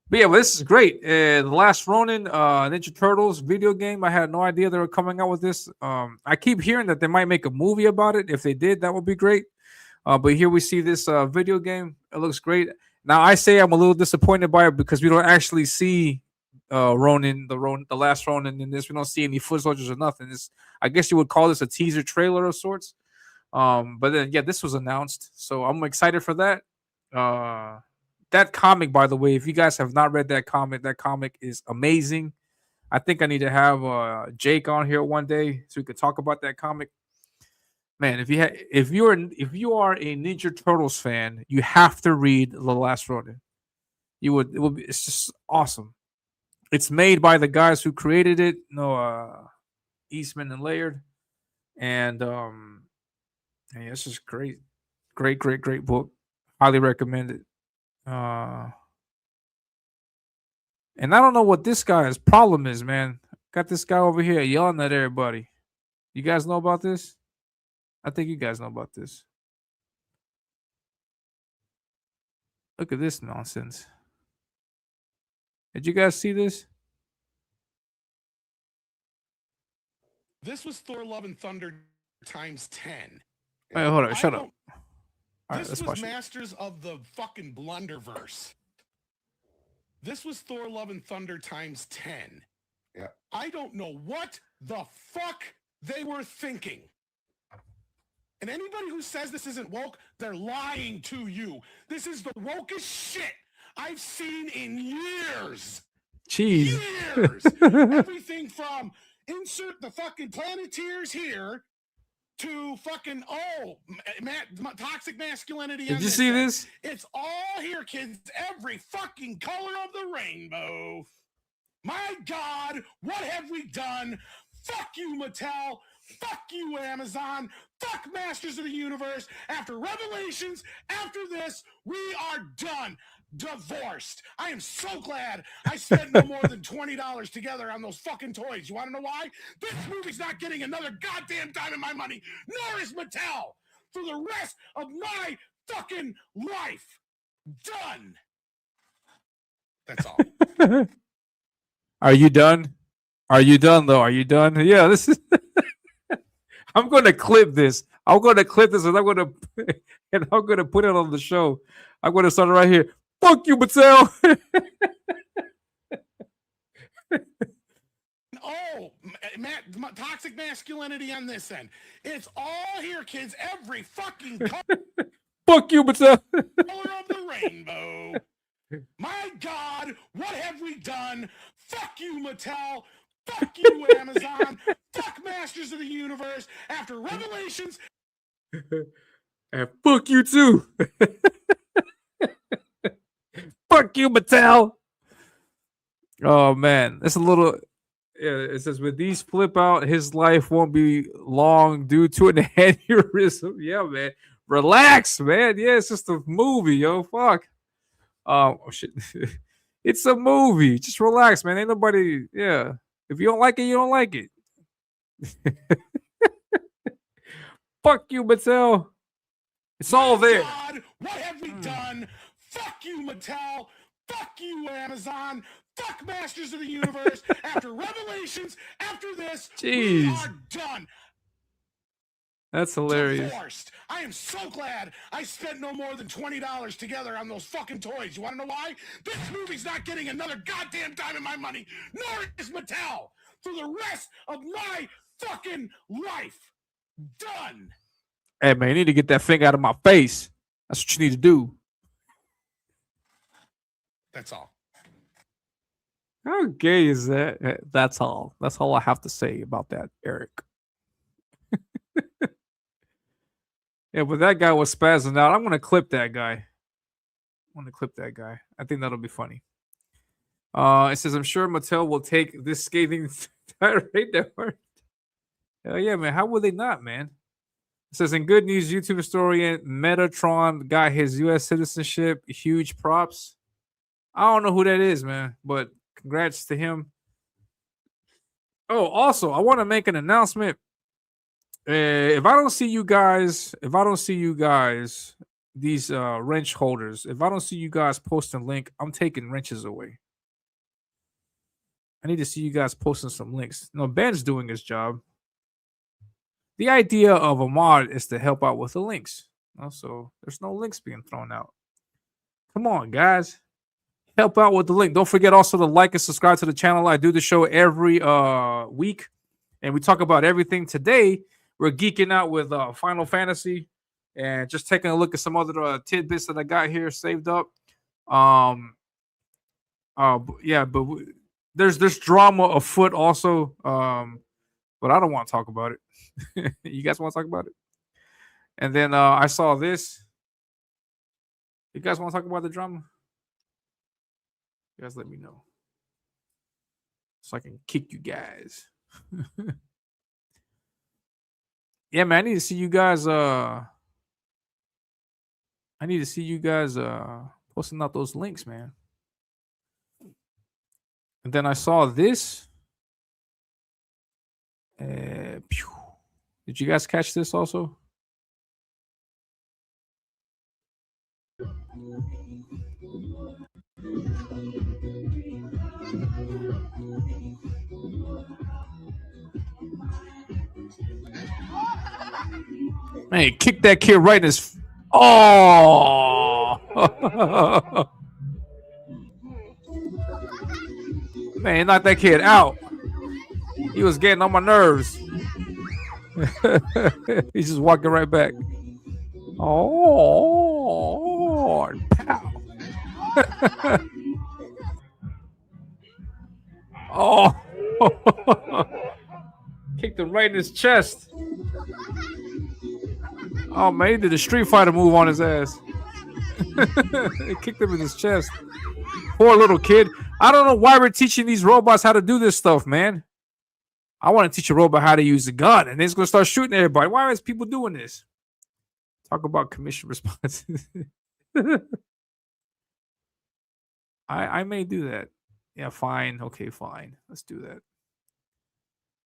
But yeah, well, this is great. The Last Ronin, Ninja Turtles video game. I had no idea they were coming out with this. I keep hearing that they might make a movie about it. If they did, that would be great. But here we see this video game. It looks great. Now I say I'm a little disappointed by it because we don't actually see Ronin, the Last Ronin in this. We don't see any foot soldiers or nothing. I guess you would call this a teaser trailer of sorts. But then yeah, this was announced, so I'm excited for that. That comic, by the way, if you guys have not read that comic is amazing. I think I need to have Jake on here one day so we could talk about that comic. Man, if you are a Ninja Turtles fan, you have to read The Last Ronin. It's just awesome. It's made by the guys who created it, Eastman and Laird, and yeah, it's just great book. Highly recommend it. And I don't know what this guy's problem is, man. Got this guy over here yelling at everybody. You guys know about this? I think you guys know about this. Look at this nonsense. Did you guys see this? This was Thor: Love and Thunder times 10. Wait, hold on. Shut up. All right, this was Masters of the fucking Blunderverse. This was Thor: Love and Thunder times 10. Yeah. I don't know what the fuck they were thinking. And anybody who says this isn't woke, they're lying to you. This is the wokest shit I've seen in years. Jeez. Years. Everything from insert the fucking Planeteers here to fucking toxic masculinity. Did you see this? It's all here, kids. Every fucking color of the rainbow. My God, what have we done? Fuck you, Mattel. Fuck you, Amazon. Fuck Masters of the Universe. After Revelations, after this, we are done. Divorced. I am so glad I spent no more than $20 together on those fucking toys. You want to know why? This movie's not getting another goddamn dime of my money, nor is Mattel, for the rest of my fucking life. Done. That's all. Are you done? Are you done though? Are you done? Yeah, this is. I'm gonna clip this. I'm gonna clip this, and I'm gonna put it on the show. I'm gonna start it right here. Fuck you, Mattel. Oh, toxic masculinity on this end. It's all here, kids. Every fucking color Fuck you, Mattel. of the rainbow. My God, what have we done? Fuck you, Mattel. Fuck you, Amazon. Fuck Masters of the Universe. After Revelations. And fuck you too. Fuck you, Mattel. Oh man, it's a little. Yeah, it says with these flip out, his life won't be long due to an aneurysm. Yeah, man. Relax, man. Yeah, it's just a movie, yo. Fuck. Oh shit. It's a movie. Just relax, man. Ain't nobody. Yeah. If you don't like it, you don't like it. Fuck you, Mattel. It's all there. God, what have we done? Fuck you, Mattel. Fuck you, Amazon. Fuck Masters of the Universe. After Revelations, after this, we Jeez. are done. That's hilarious. Divorced. I am so glad I spent no more than $20 together on those fucking toys. You want to know why? This movie's not getting another goddamn dime of my money, nor is Mattel, for the rest of my fucking life. Done. Hey man, you need to get that thing out of my face. That's what you need to do. That's all. How gay is that? That's all. That's all I have to say about that, Eric. Yeah, but that guy was spazzing out. I'm gonna clip that guy. I think that'll be funny. It says, I'm sure Mattel will take this scathing tirade to heart. Hell yeah, man. How would they not, man? It says, in good news, YouTube historian Metatron got his U.S. citizenship. Huge props. I don't know who that is, man, but congrats to him. Oh, also, I want to make an announcement. If I don't see you guys, these wrench holders, if I don't see you guys posting link, I'm taking wrenches away. I need to see you guys posting some links. No, Ben's doing his job. The idea of a mod is to help out with the links. Also, there's no links being thrown out. Come on, guys. Help out with the link. Don't forget also to like and subscribe to the channel. I do the show every week, and we talk about everything. Today, we're geeking out with Final Fantasy and just taking a look at some other tidbits that I got here saved up. There's drama afoot also, but I don't want to talk about it. You guys want to talk about it? And then I saw this. You guys want to talk about the drama? You guys let me know so I can kick you guys. Yeah, man, I need to see you guys posting out those links, man. And then I saw this. Did you guys catch this also? Man, kick that kid right in his. Oh! Man, knock that kid out. He was getting on my nerves. He's just walking right back. Oh, pow. Oh. Kicked him right in his chest. Oh, man, he did a Street Fighter move on his ass. He kicked him in his chest. Poor little kid. I don't know why we're teaching these robots how to do this stuff, man. I want to teach a robot how to use a gun, and it's going to start shooting everybody. Why is people doing this? Talk about commission responses. I may do that. Yeah, fine. Okay, fine. Let's do that.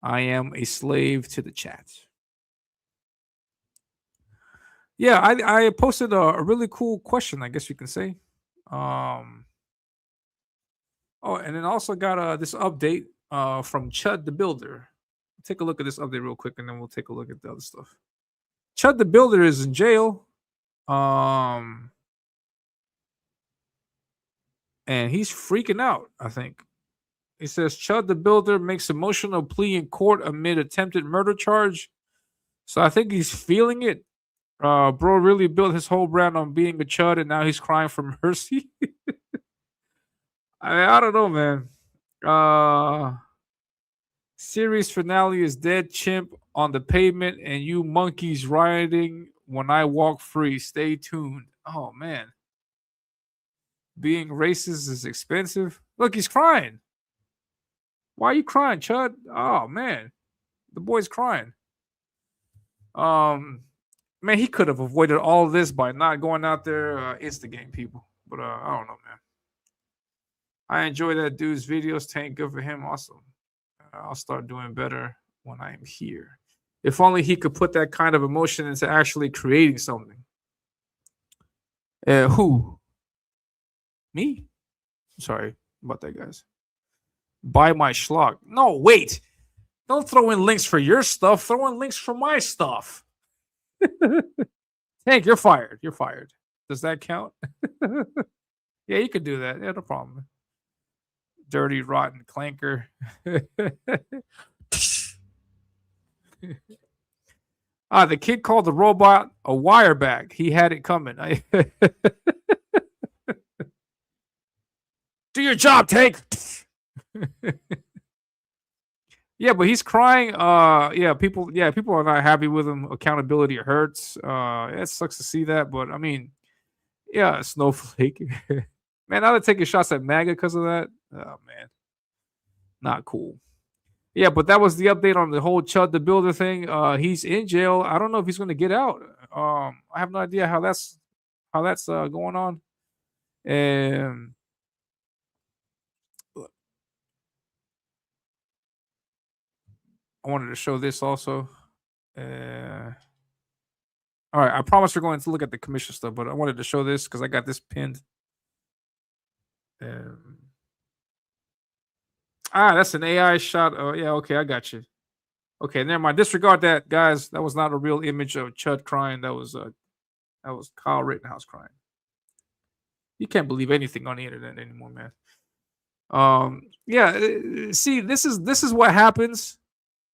I am a slave to the chat. Yeah, I posted a really cool question, I guess you can say. Oh, and then also got this update from Chud the Builder. Take a look at this update real quick, and then we'll take a look at the other stuff. Chud the Builder is in jail. And he's freaking out, I think. He says Chud the Builder makes emotional plea in court amid attempted murder charge. So I think he's feeling it. Bro really built his whole brand on being a chud, and now he's crying for mercy. I don't know, man. Series finale is dead chimp on the pavement, and you monkeys rioting when I walk free. Stay tuned. Oh man. Being racist is expensive. Look, he's crying. Why are you crying, Chud? Oh man. The boy's crying. Man, he could have avoided all of this by not going out there instigating people. But I don't know, man. I enjoy that dude's videos. Tank, good for him. Awesome. I'll start doing better when I'm here. If only he could put that kind of emotion into actually creating something. Who? Me? Sorry about that, guys. Buy my schlock. No, wait. Don't throw in links for your stuff. Throw in links for my stuff. Tank, you're fired. You're fired. Does that count? Yeah, you could do that. Yeah, no problem. Dirty, rotten clanker. The kid called the robot a wire bag. He had it coming. Do your job, Tank. Yeah, but he's crying. People are not happy with him. Accountability hurts. It sucks to see that, but I mean, yeah, Snowflake. Man, now they're taking shots at MAGA because of that. Oh man. Not cool. Yeah, but that was the update on the whole Chud the Builder thing. He's in jail. I don't know if he's gonna get out. I have no idea how that's going on. And I wanted to show this also. All right, I promise we're going to look at the commission stuff, but I wanted to show this because I got this pinned. That's an AI shot. Oh, yeah, okay, I got you. Okay, never mind. Disregard that, guys. That was not a real image of Chud crying. That was Kyle Rittenhouse crying. You can't believe anything on the internet anymore, man. Yeah, see, this is what happens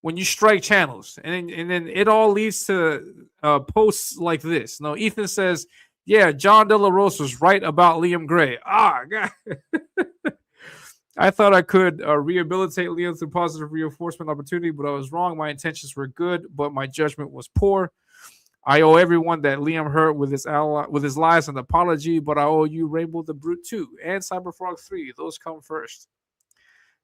when you strike channels, and then it all leads to posts like this. No, Ethan says, yeah, John De La Rose was right about Liam Gray. God. I thought I could rehabilitate Liam through positive reinforcement opportunity, but I was wrong. My intentions were good, but my judgment was poor. I owe everyone that Liam hurt with his lies an apology, but I owe you Rainbow the Brute 2 and Cyberfrog 3. Those come first.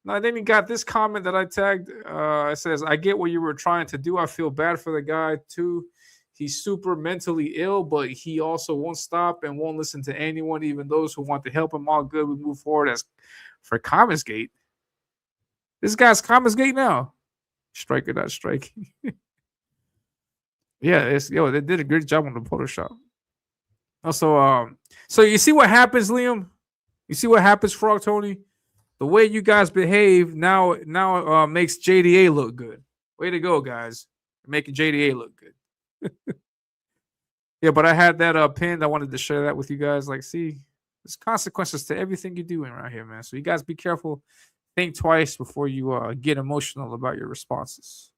Now, then he got this comment that I tagged. It says, I get what you were trying to do. I feel bad for the guy, too. He's super mentally ill, but he also won't stop and won't listen to anyone, even those who want to help him. All good. We move forward. As for Commonsgate, this guy's Commonsgate now. Striker, not striking. Yeah, they did a great job on the Photoshop. Also, so you see what happens, Liam? You see what happens, Frog Tony? The way you guys behave now makes JDA look good. Way to go, guys. Making JDA look good. Yeah, but I had that pinned. I wanted to share that with you guys. Like, see, there's consequences to everything you're doing around here, man. So you guys be careful. Think twice before you get emotional about your responses.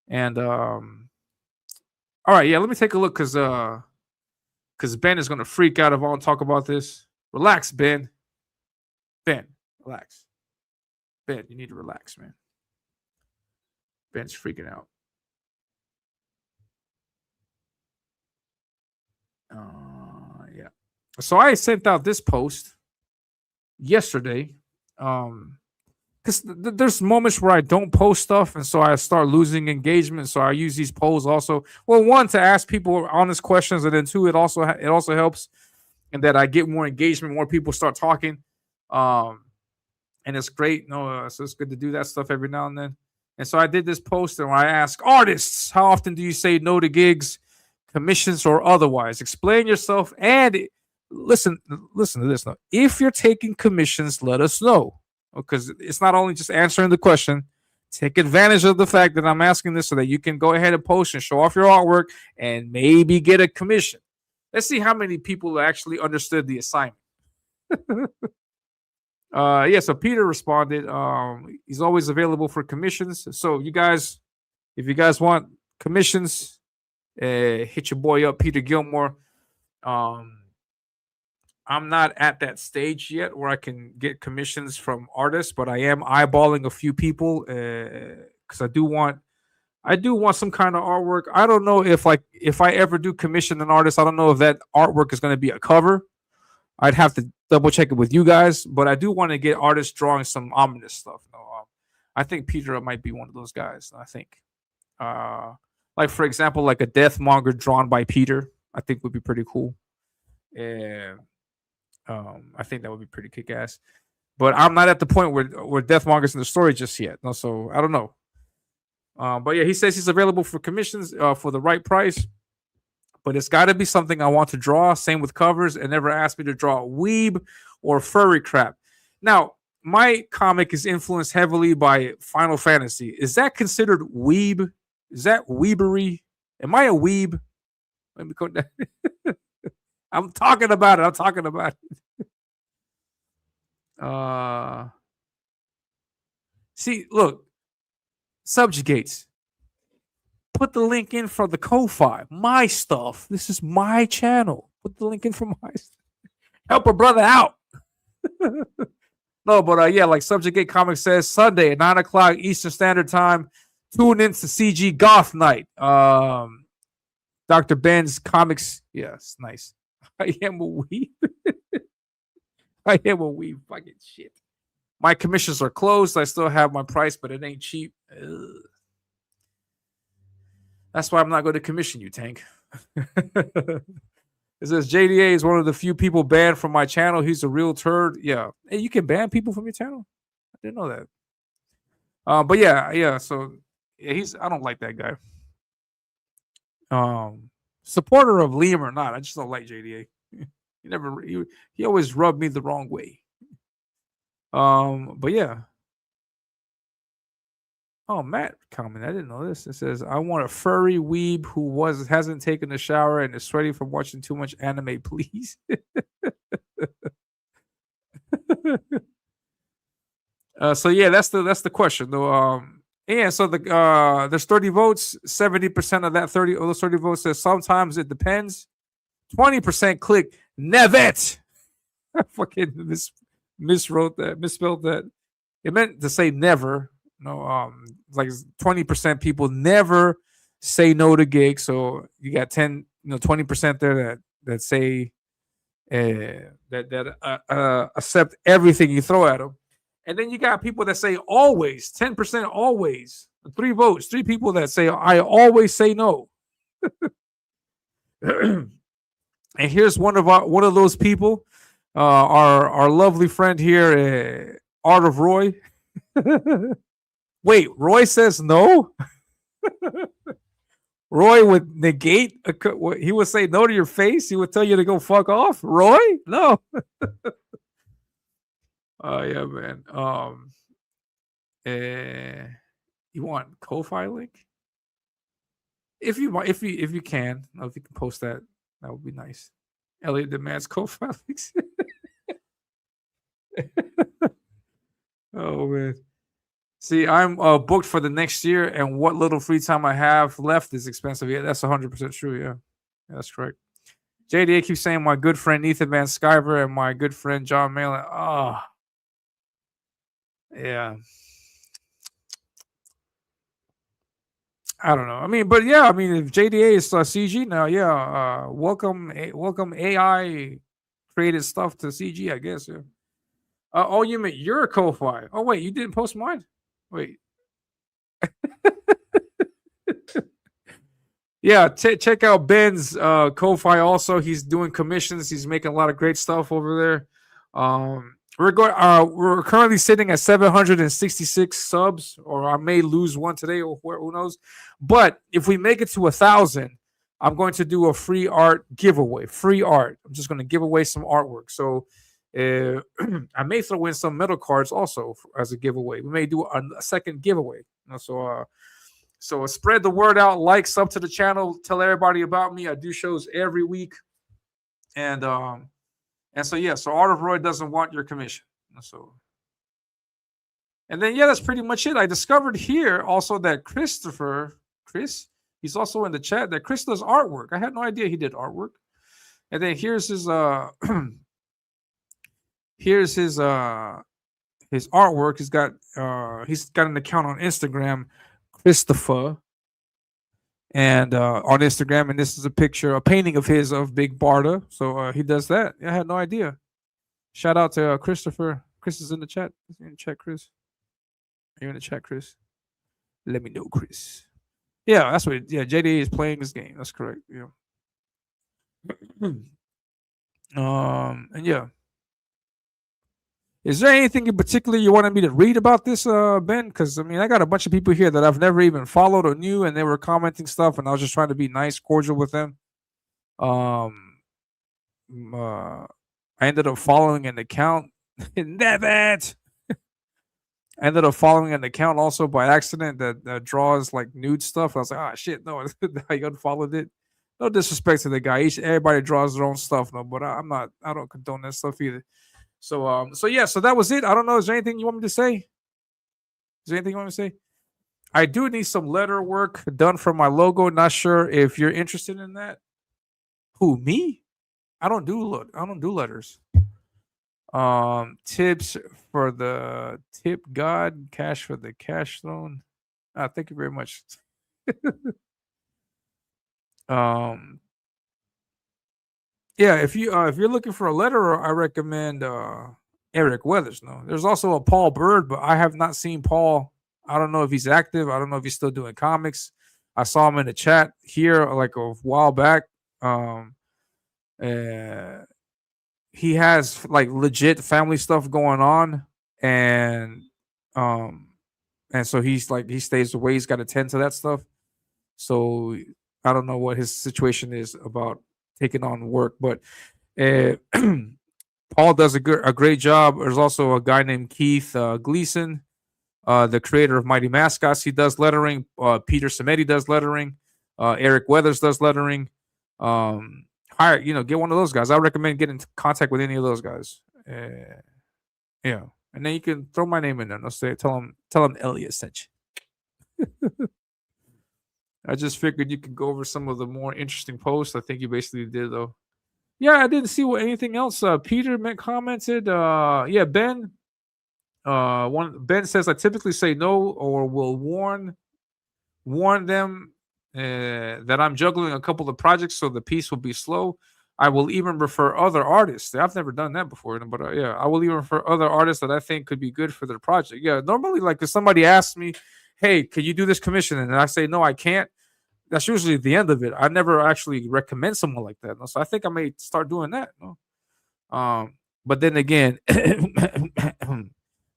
And all right, yeah, let me take a look because Ben is gonna freak out if I don't talk about this. Relax, Ben. Ben, relax. Ben, you need to relax, man. Ben's freaking out. Yeah. So I sent out this post yesterday. Because there's moments where I don't post stuff, and so I start losing engagement. So I use these polls also. Well, one, to ask people honest questions, and then two, it also helps in that I get more engagement, more people start talking. And it's great. So it's good to do that stuff every now and then. And so I did this post, and I ask artists, how often do you say no to gigs, commissions, or otherwise? Explain yourself and listen to this now. If you're taking commissions, let us know. because it's not only just answering the question. Take advantage of the fact that I'm asking this so that you can go ahead and post and show off your artwork and maybe get a commission. Let's see how many people actually understood the assignment. Yeah, so Peter responded. He's always available for commissions. So you guys, if you guys want commissions, hit your boy up, Peter Gilmore. I'm not at that stage yet where I can get commissions from artists, but I am eyeballing a few people because I do want some kind of artwork. I don't know if I ever do commission an artist, I don't know if that artwork is going to be a cover. I'd have to double check it with you guys, but I do want to get artists drawing some ominous stuff. I think Peter might be one of those guys. I think, like for example, like a Deathmonger drawn by Peter, I think would be pretty cool. And I think that would be pretty kick-ass. But I'm not at the point where Deathmonger's in the story just yet. No, so I don't know. But yeah, he says he's available for commissions for the right price. But it's got to be something I want to draw. Same with covers, and never asked me to draw weeb or furry crap. Now, my comic is influenced heavily by Final Fantasy. Is that considered weeb? Is that weebery? Am I a weeb? Let me go down. I'm talking about it. See, look, Subjugates. Put the link in for the Ko-Fi. My stuff. This is my channel. Put the link in for my stuff. Help a brother out. No, but yeah, like Subjugate Comics says, Sunday at 9 o'clock Eastern Standard Time. Tune in to CG Goth Night. Dr. Ben's comics. Yes, nice. I am a weeb. I am a weeb. Fucking shit. My commissions are closed. I still have my price, but it ain't cheap. Ugh. That's why I'm not going to commission you, Tank. It says JDA is one of the few people banned from my channel. He's a real turd. Yeah. Hey, you can ban people from your channel? I didn't know that. But yeah. So yeah, I don't like that guy. Supporter of Liam or not, I just don't like JDA. He always rubbed me the wrong way. But yeah. Oh, Matt comment. I didn't know this. It says, I want a furry weeb who hasn't taken a shower and is sweaty from watching too much anime, please. So yeah, that's the question though. Yeah, so there's 30 votes. 70% of those 30 votes says sometimes it depends. 20% click Nevet. I fucking misspelled that. It meant to say never. No, like 20% people never say no to gigs. So you got 20% there that say that accept everything you throw at them. And then you got people that say always, 10% always. 3 votes, 3 people that say I always say no. And here's one of those people, our lovely friend here, Art of Roy. Wait, Roy says no? Roy would negate, he would say no to your face? He would tell you to go fuck off? Roy? No. Oh, yeah, man. You want Ko-Fi link? If you can, if you can post that would be nice. Elliot demands Ko-Fi links. Oh, man. See, I'm booked for the next year, and what little free time I have left is expensive. Yeah, that's 100% true. Yeah, that's correct. JDA keeps saying my good friend Ethan Van Sciver and my good friend John Malin. Oh, yeah. I don't know. I mean, but yeah, I mean, if JDA is CG now, yeah, welcome AI created stuff to CG, I guess. Yeah. Oh, you mean you're a Ko-Fi? Oh, wait, you didn't post mine? Wait. Yeah, check out Ben's Ko-Fi also. He's doing commissions. He's making a lot of great stuff over there. We're currently sitting at 766 subs, or I may lose one today, or who knows. But if we make it to 1,000, I'm going to do a free art giveaway. Free art. I'm just going to give away some artwork. So I may throw in some metal cards also as a giveaway. We may do a second giveaway. So spread the word out, like, sub to the channel, tell everybody about me. I do shows every week, and so yeah. So Art of Roy doesn't want your commission. So, and then yeah, that's pretty much it. I discovered here also that Chris, he's also in the chat, that Chris does artwork. I had no idea he did artwork. And then here's his here's his artwork. He's got an account on Instagram, Christopher, and on Instagram, and this is a painting of his of Big Barda. So he does that. I had no idea. Shout out to Christopher. Chris is in the chat. In the chat, Chris. Are you in the chat, Chris? Let me know, Chris. Yeah, that's what. Yeah, JDA is playing this game. That's correct. Yeah. And yeah. Is there anything in particular you wanted me to read about this, Ben? Because I mean, I got a bunch of people here that I've never even followed or knew, and they were commenting stuff, and I was just trying to be nice, cordial with them. I ended up following an account. Never. I ended up following an account also by accident that draws like nude stuff. I was like, shit, no, I unfollowed it. No disrespect to the guy. Everybody draws their own stuff, no, but I don't condone that stuff either. So yeah, so that was it. I don't know. Is there anything you want me to say? Is there anything you want me to say? I do need some letter work done for my logo. Not sure if you're interested in that. Who, me? I don't do letters. Tips for the tip god, cash for the cash loan. Thank you very much. Yeah, if you're looking for a letterer, I recommend Eric Weathers. No, there's also a Paul Bird, but I have not seen Paul. I don't know if he's active. I don't know if he's still doing comics. I saw him in the chat here like a while back. He has like legit family stuff going on, and so he stays away. He's got to tend to that stuff. So I don't know what his situation is about taking on work, but Paul does a great job. There's also a guy named Keith Gleason, the creator of Mighty Mascots. He does lettering. Peter Samedi does lettering. Eric Weathers does lettering. Get one of those guys. I recommend getting in contact with any of those guys. Yeah, and then you can throw my name in there. Tell him Elliot sent you. I just figured you could go over some of the more interesting posts. I think you basically did, though. Yeah, I didn't see anything else. Peter commented. Yeah, Ben. Ben says, I typically say no or will warn them that I'm juggling a couple of projects, so the piece will be slow. I will even refer other artists. I've never done that before, but yeah, I will even refer other artists that I think could be good for their project. Yeah, normally, like if somebody asks me, hey, can you do this commission? And I say, no, I can't. That's usually the end of it. I never actually recommend someone like that. So I think I may start doing that. But then again,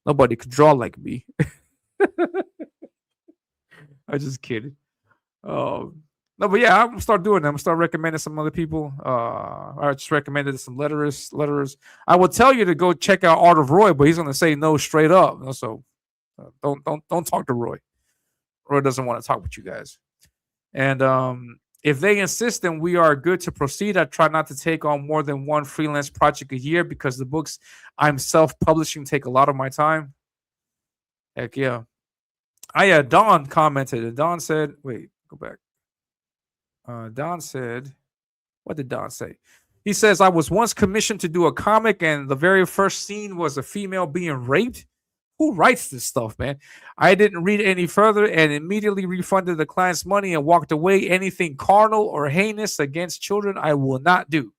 nobody could draw like me. I'm just kidding. No, but yeah, I'm gonna start doing that. I'm gonna start recommending some other people. I just recommended some letterers. I will tell you to go check out Art of Roy, but he's gonna say no straight up. So don't talk to Roy. Roy doesn't want to talk with you guys. And if they insist, then we are good to proceed. I try not to take on more than one freelance project a year because the books I'm self-publishing take a lot of my time. Heck yeah. Don commented. And Don said, wait, go back. Don said, what did Don say? He says, I was once commissioned to do a comic, and the very first scene was a female being raped. Who writes this stuff, man? I didn't read any further and immediately refunded the client's money and walked away. Anything carnal or heinous against children, I will not do.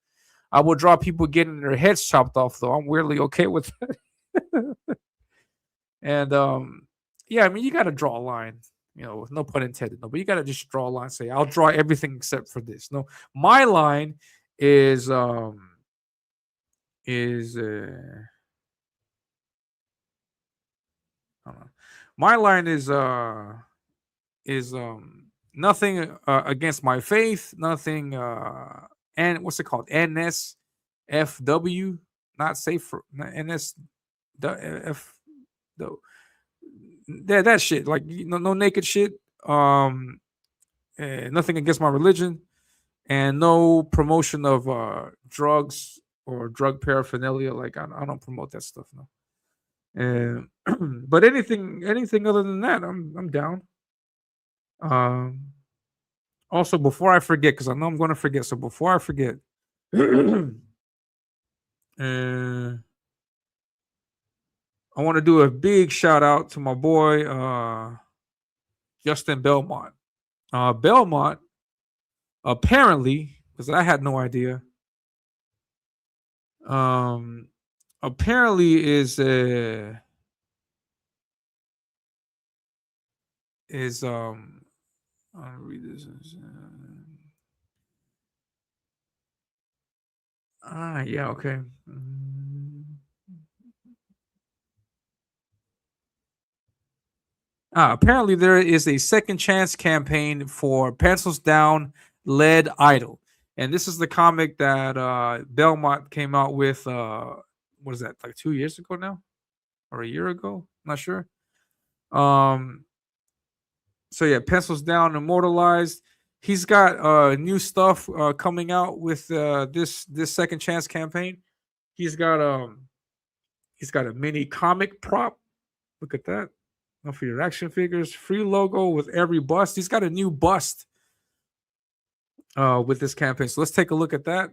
I will draw people getting their heads chopped off, though. I'm weirdly okay with that. And yeah, I mean, you got to draw a line, no pun intended. No, but you got to just draw a line. Say, I'll draw everything except for this. No, my line is my line is nothing against my faith, nothing and what's it called? NSFW, not safe for, and it's the if the that shit like no naked shit. Nothing against my religion, and no promotion of drugs or drug paraphernalia. Like I don't promote that stuff, no. And but anything other than that, I'm down. Also, before I forget, because I know I'm going to forget, so before I forget, I want to do a big shout out to my boy Justin Belmont. Belmont apparently, because I had no idea, apparently I'll read this. Yeah, okay. Apparently there is a second chance campaign for Pencils Down Lead Idol. And this is the comic that Belmont came out with what is that, like 2 years ago now? Or a year ago? I'm not sure. So yeah, Pencils Down Immortalized. He's got new stuff coming out with this second chance campaign. He's got a mini comic prop. Look at that. For your action figures, free logo with every bust. He's got a new bust with this campaign. So let's take a look at that.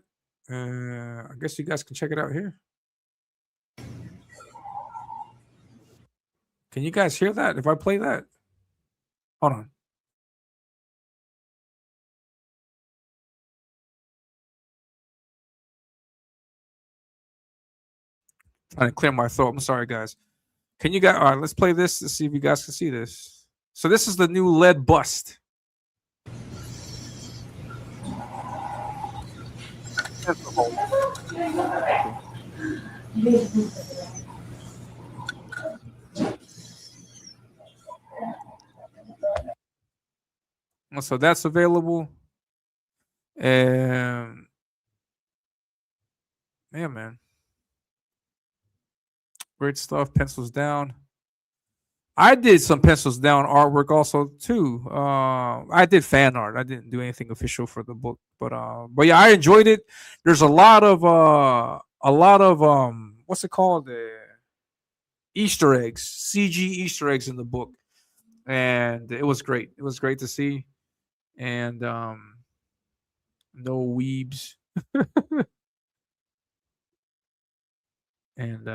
I guess you guys can check it out here. Can you guys hear that if I play that? Hold on. Trying to clear my throat. I'm sorry, guys. Can you guys? All right, let's play this to see if you guys can see this. So this is the new lead bust. So that's available. And yeah, man. Great stuff. Pencils Down. I did some Pencils Down artwork also too. I did fan art. I didn't do anything official for the book, but yeah, I enjoyed it. There's a lot of what's it called? Easter eggs, CG Easter eggs in the book, and it was great. It was great to see, and no weebs. And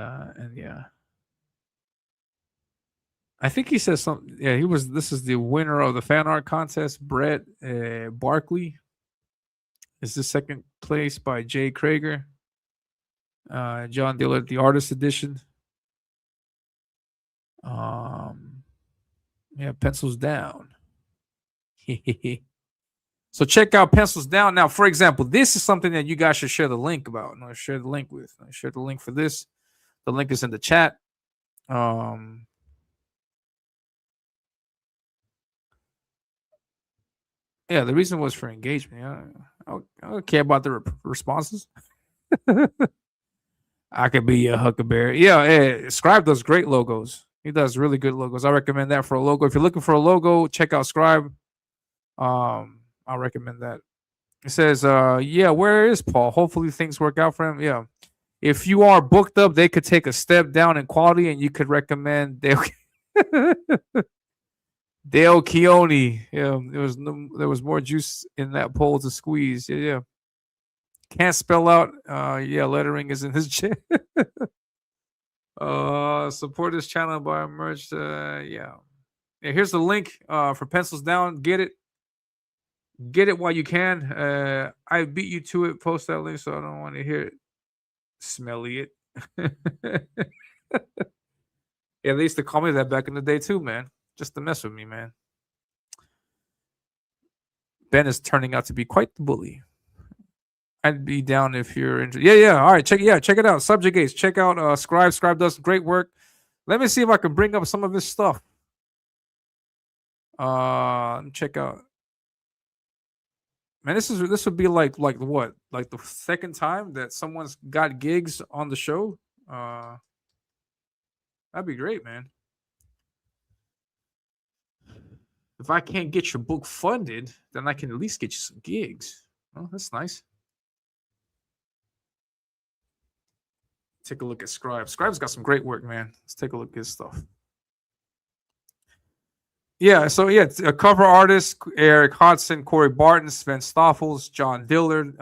yeah, I think he says something. Yeah, this is the winner of the fan art contest. Brett Barkley is the second place by Jay Krager. John Dillard, the artist edition. Yeah, Pencils Down. So check out Pencils Down. Now, for example, this is something that you guys should share the link about. No, share the link with. Share the link for this. The link is in the chat. Yeah, the reason was for engagement. I don't care about the responses. I could be a Huckleberry. Yeah, Scribe does great logos. He does really good logos. I recommend that for a logo. If you're looking for a logo, check out Scribe. I recommend that. It says, yeah, where is Paul? Hopefully things work out for him. Yeah. If you are booked up, they could take a step down in quality, and you could recommend Dale Keone. Yeah, there was more juice in that pole to squeeze. Yeah. Can't spell out. Yeah, lettering is in his chat. Support this channel by merch. Yeah. Here's the link for Pencils Down. Get it while you can. I beat you to it. Post that link, so I don't want to hear it. Smelly it. Yeah, they used to call me that back in the day too, man. Just to mess with me, man. Ben is turning out to be quite the bully. I'd be down if you're interested. Yeah. All right, check it out. Subjugates. Check out Scribe. Scribe does great work. Let me see if I can bring up some of his stuff. Check out. Man, this would be like what? Like the second time that someone's got gigs on the show. That'd be great, man. If I can't get your book funded, then I can at least get you some gigs. Oh, that's nice. Take a look at Scribe. Scribe's got some great work, man. Let's take a look at his stuff. Yeah, so yeah, cover artists Eric Hodson, Corey Barton, Sven Stoffels, John Dillard,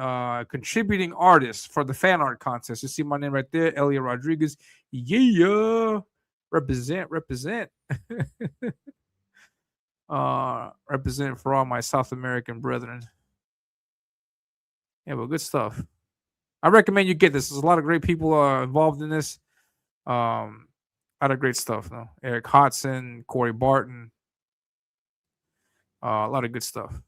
contributing artists for the fan art contest. You see my name right there, Elia Rodriguez. Yeah, represent. Represent for all my South American brethren. Yeah, but good stuff. I recommend you get this. There's a lot of great people involved in this. A lot of great stuff, though. Eric Hodson, Corey Barton. A lot of good stuff.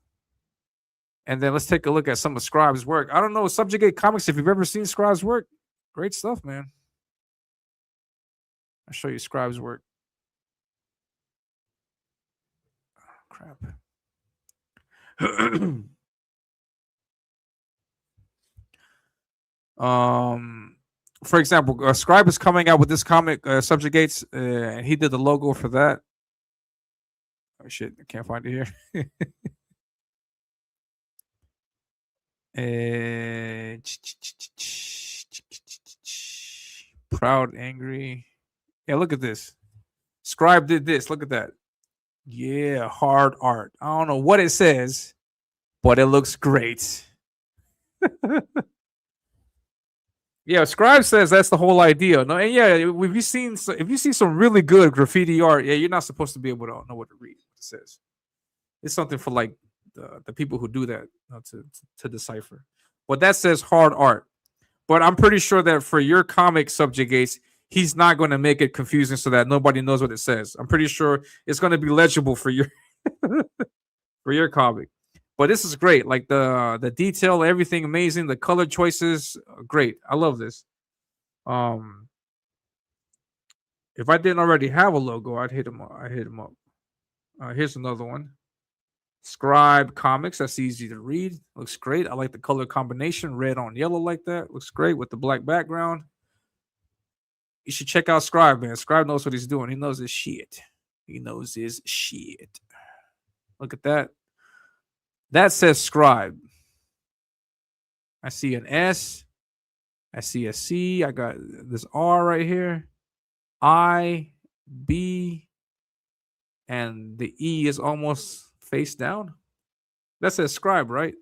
And then let's take a look at some of Scribe's work. I don't know, Subjugate Comics, if you've ever seen Scribe's work, great stuff, man. I'll show you Scribe's work. Oh, crap. For example, Scribe is coming out with this comic, Subjugates, and he did the logo for that. Oh shit, I can't find it here. Proud, angry. Yeah, look at this. Scribe did this. Look at that. Yeah, hard art. I don't know what it says, but it looks great. Yeah, Scribe says that's the whole idea. No, and yeah, if you see some really good graffiti art, yeah, you're not supposed to be able to know what to read. What it says. It's something for like the people who do that to decipher. But that says hard art. But I'm pretty sure that for your comic Subjugates, he's not going to make it confusing so that nobody knows what it says. I'm pretty sure it's going to be legible for your for your comic. But this is great. Like the detail, everything amazing. The color choices, great. I love this. If I didn't already have a logo, I'd hit him up. Here's another one. Scribe Comics. That's easy to read. Looks great. I like the color combination, red on yellow like that. Looks great with the black background. You should check out Scribe, man. Scribe knows what he's doing. He knows his shit. He knows his shit. Look at that. That says Scribe. I see an S. I see a C. I got this R right here. I, B, and the E is almost face down. That says Scribe, right?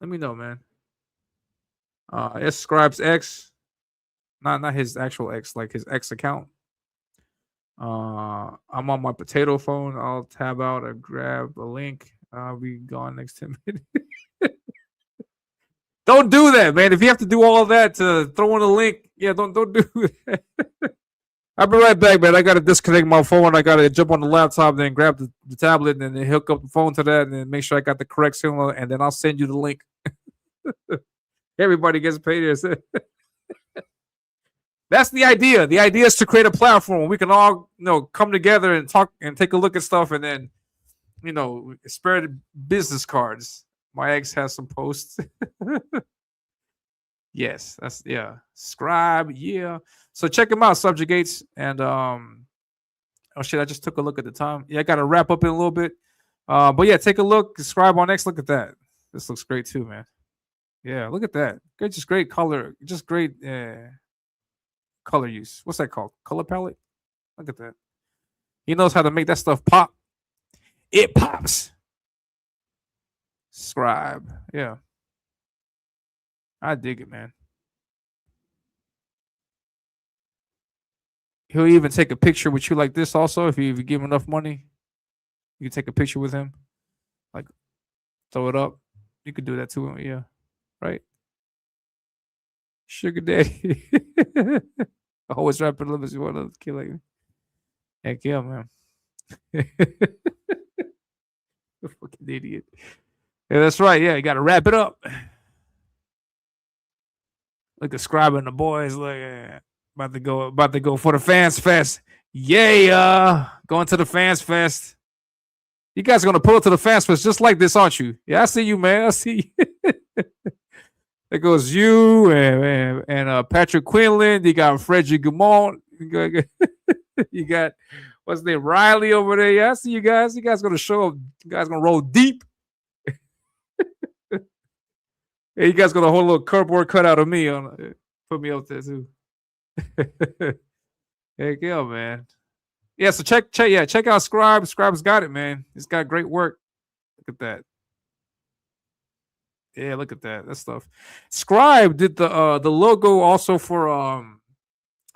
Let me know, man. It's Scribe's X. Not his actual X, like his X account. I'm on my potato phone. I'll tab out and grab a link. I'll be gone next 10 minutes. Don't do that, man. If you have to do all that to throw in a link, yeah, don't do that. I'll be right back, man. I gotta disconnect my phone. I gotta jump on the laptop, then grab the tablet, and then hook up the phone to that, and then make sure I got the correct signal, and then I'll send you the link. Everybody gets paid here. That's the idea. The idea is to create a platform where we can all, come together and talk and take a look at stuff, and then, spare the business cards. My ex has some posts. Yes, Scribe, yeah. So check him out, Subjugates, and oh shit, I just took a look at the time. Yeah, I got to wrap up in a little bit. But yeah, take a look. Scribe on X. Look at that. This looks great too, man. Yeah, look at that. Good, just great color. Just great color use. What's that called? Color palette. Look at that. He knows how to make that stuff pop. It pops. Scribe. Yeah. I dig it, man. He'll even take a picture with you like this also. If you give him enough money, you can take a picture with him. Like, throw it up. You could do that too. Yeah. Right? Sugar daddy. Always rapping a little bit. You want to kid like me? Heck yeah, man. Fucking idiot. Yeah, that's right. Yeah, you got to wrap it up. Look at Scribe and the boys. Like, about to go for the Fans Fest. Yeah, going to the Fans Fest. You guys are gonna pull up to the fan space just like this, aren't you? Yeah, I see you, man. I see you. There goes you and Patrick Quinlan. You got Frederick Gamont. You got what's his name, Riley over there. Yeah, I see you guys. You guys gonna show up. You guys gonna roll deep. Hey, you guys got a whole little cardboard cutout of me on. Put me up there too. Heck yeah, man. Yeah, so check out Scribe. Scribe's got it, man. He's got great work. Look at that. Yeah, look at that. That stuff. Scribe did the logo also for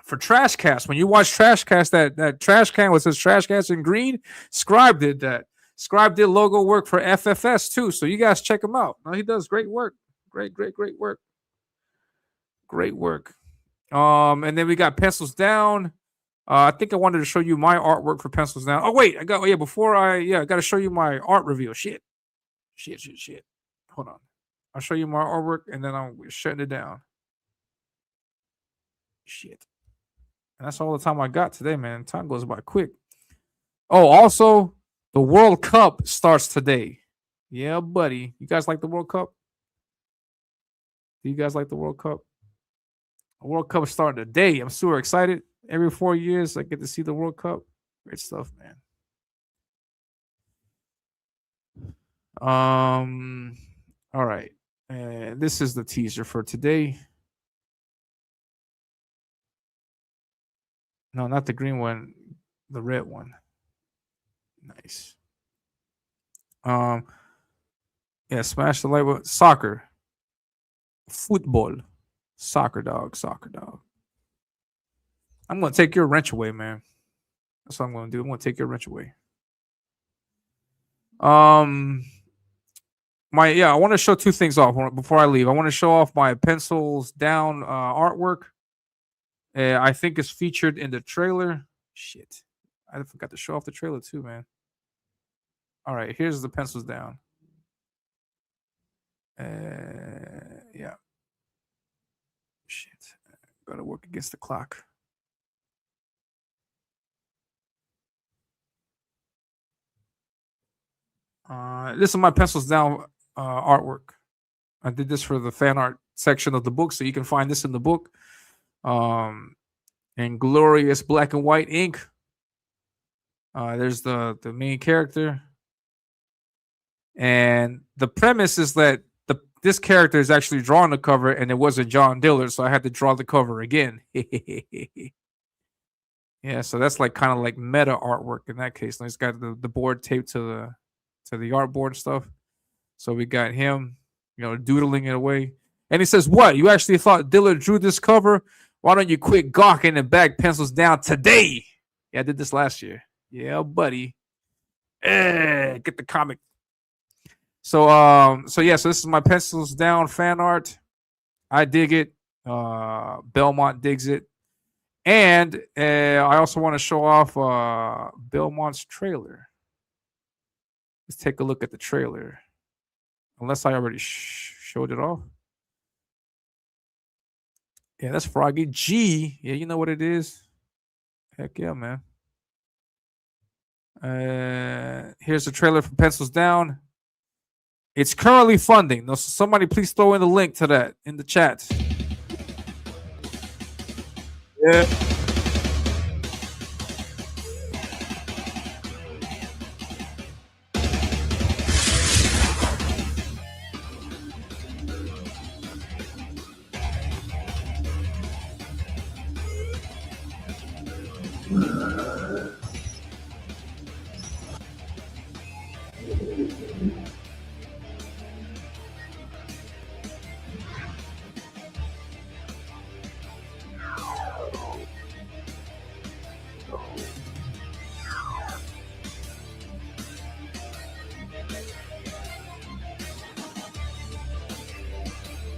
Trashcast. When you watch Trashcast, that trash can with says Trashcast in green, Scribe did that. Scribe did logo work for FFS too. So you guys check him out. He does great work. Great work. Great work. And then we got Pencils Down. I think I wanted to show you my artwork for Pencils Down. Oh wait, I got to show you my art reveal. Shit. Hold on. I'll show you my artwork and then I'm shutting it down. Shit. And that's all the time I got today, man. Time goes by quick. Oh, also, the World Cup starts today. Yeah, buddy. You guys like the World Cup? Do you guys like the World Cup? The World Cup is starting today. I'm super excited. Every 4 years, I get to see the World Cup. Great stuff, man. All right. And this is the teaser for today. No, not the green one, the red one. Nice. Yeah, smash the like button. Soccer. Football. Soccer dog. I'm gonna take your wrench away, man. That's what I'm gonna do. I'm gonna take your wrench away. I want to show two things off before I leave. I want to show off my Pencils Down artwork. I think it's featured in the trailer. Shit, I forgot to show off the trailer too, man. All right, here's the Pencils Down. Yeah. Shit, gotta work against the clock. This is my Pencils Down artwork. I did this for the fan art section of the book, so you can find this in the book. In glorious black and white ink. There's the main character. And the premise is that this character is actually drawing the cover, and it wasn't John Dillard, so I had to draw the cover again. Yeah, so that's like kind of like meta artwork in that case. And he's got the board taped to the artboard and stuff. So we got him, doodling it away. And he says, "What? You actually thought Dillard drew this cover? Why don't you quit gawking and bag Pencils Down today?" Yeah, I did this last year. Yeah, buddy. Get the comic. So this is my Pencils Down fan art. I dig it. Belmont digs it. And I also want to show off Belmont's trailer. Let's take a look at the trailer. Unless I already showed it off. Yeah, that's Froggy G. Yeah, you know what it is. Heck yeah, man. Here's the trailer for Pencils Down. It's currently funding. Now, somebody please throw in the link to that in the chat. Yeah.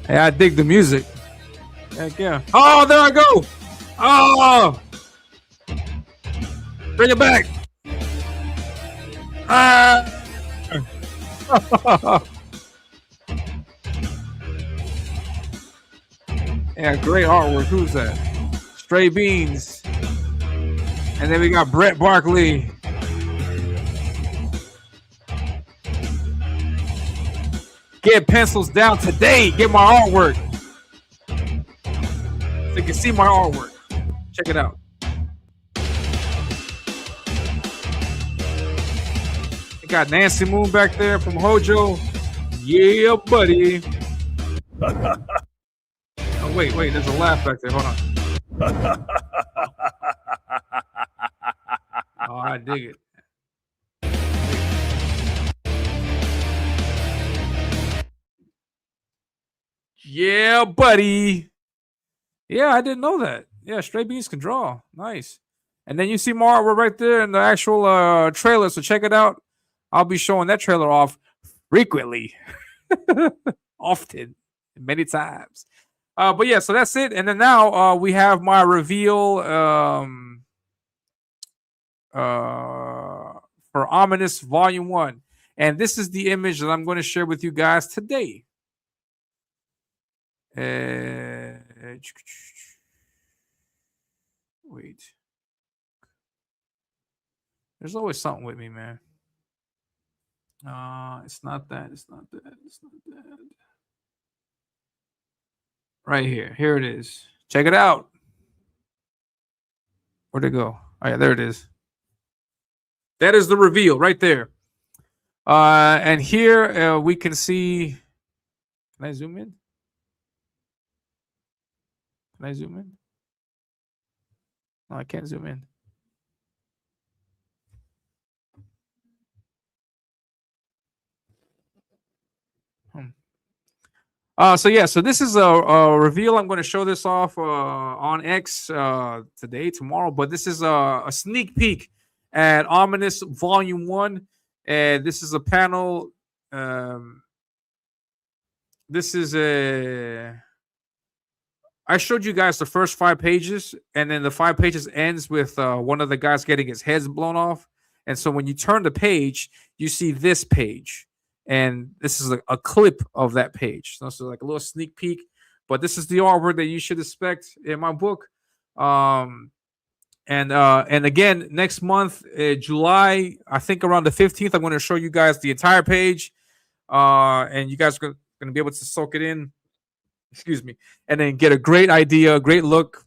Hey, I dig the music. Heck yeah. Oh, there I go. Oh. Bring it back. Yeah, great artwork. Who's that? Stray Beans. And then we got Brett Barkley. Get pencils down today. Get my artwork. So you can see my artwork. Check it out. You got Nancy Moon back there from Hojo. Yeah, buddy. Oh, wait. There's a laugh back there. Hold on. Oh, I dig it. Yeah, buddy. Yeah, I didn't know that. Yeah, Stray Beans can draw. Nice. And then you see more artwork right there in the actual trailer, so check it out. I'll be showing that trailer off frequently. Often. Many times. But yeah, so that's it. And then now we have my reveal for Ominous Volume 1. And this is the image that I'm going to share with you guys today. Wait. There's always something with me, man. It's not that. Right here. Here it is. Check it out. Where'd it go? Oh, yeah, there it is. That is the reveal right there. And here we can see. Can I zoom in? Can I zoom in? No, I can't zoom in. So this is a reveal. I'm going to show this off on X today, tomorrow. But this is a sneak peek at Ominous Volume 1. And this is a panel. This is a... I showed you guys the first 5 pages, and then the 5 pages ends with one of the guys getting his head blown off. And so when you turn the page, you see this page. And this is a clip of that page. So it's like a little sneak peek. But this is the artwork that you should expect in my book. And again, next month, July, I think around the 15th, I'm going to show you guys the entire page. And you guys are going to be able to soak it in. Excuse me. And then get a great idea, a great look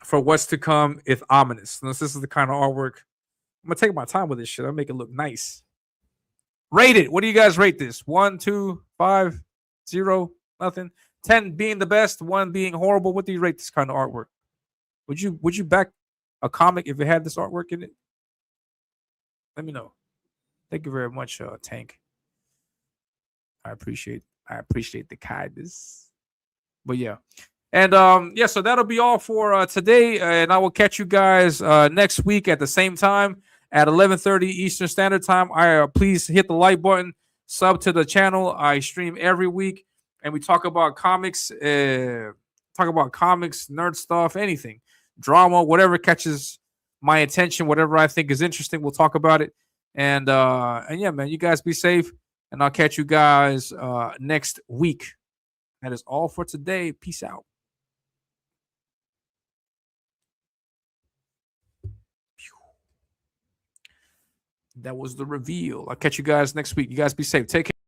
for what's to come with Ominous. This is the kind of artwork. I'm going to take my time with this shit. I'll make it look nice. Rate it. What do you guys rate this? 1, 2, 5, 0, nothing. 10 being the best, 1 being horrible. What do you rate this kind of artwork? Would you back a comic if it had this artwork in it? Let me know. Thank you very much, Tank. I appreciate the kindness. But yeah. And so that'll be all for today. And I will catch you guys next week at the same time. At 11:30 Eastern Standard Time. Please hit the like button, sub to the channel. I stream every week, and we talk about comics, nerd stuff, anything, drama, whatever catches my attention, whatever I think is interesting. We'll talk about it. And yeah, man, you guys be safe, and I'll catch you guys next week. That is all for today. Peace out. That was the reveal. I'll catch you guys next week. You guys be safe. Take care.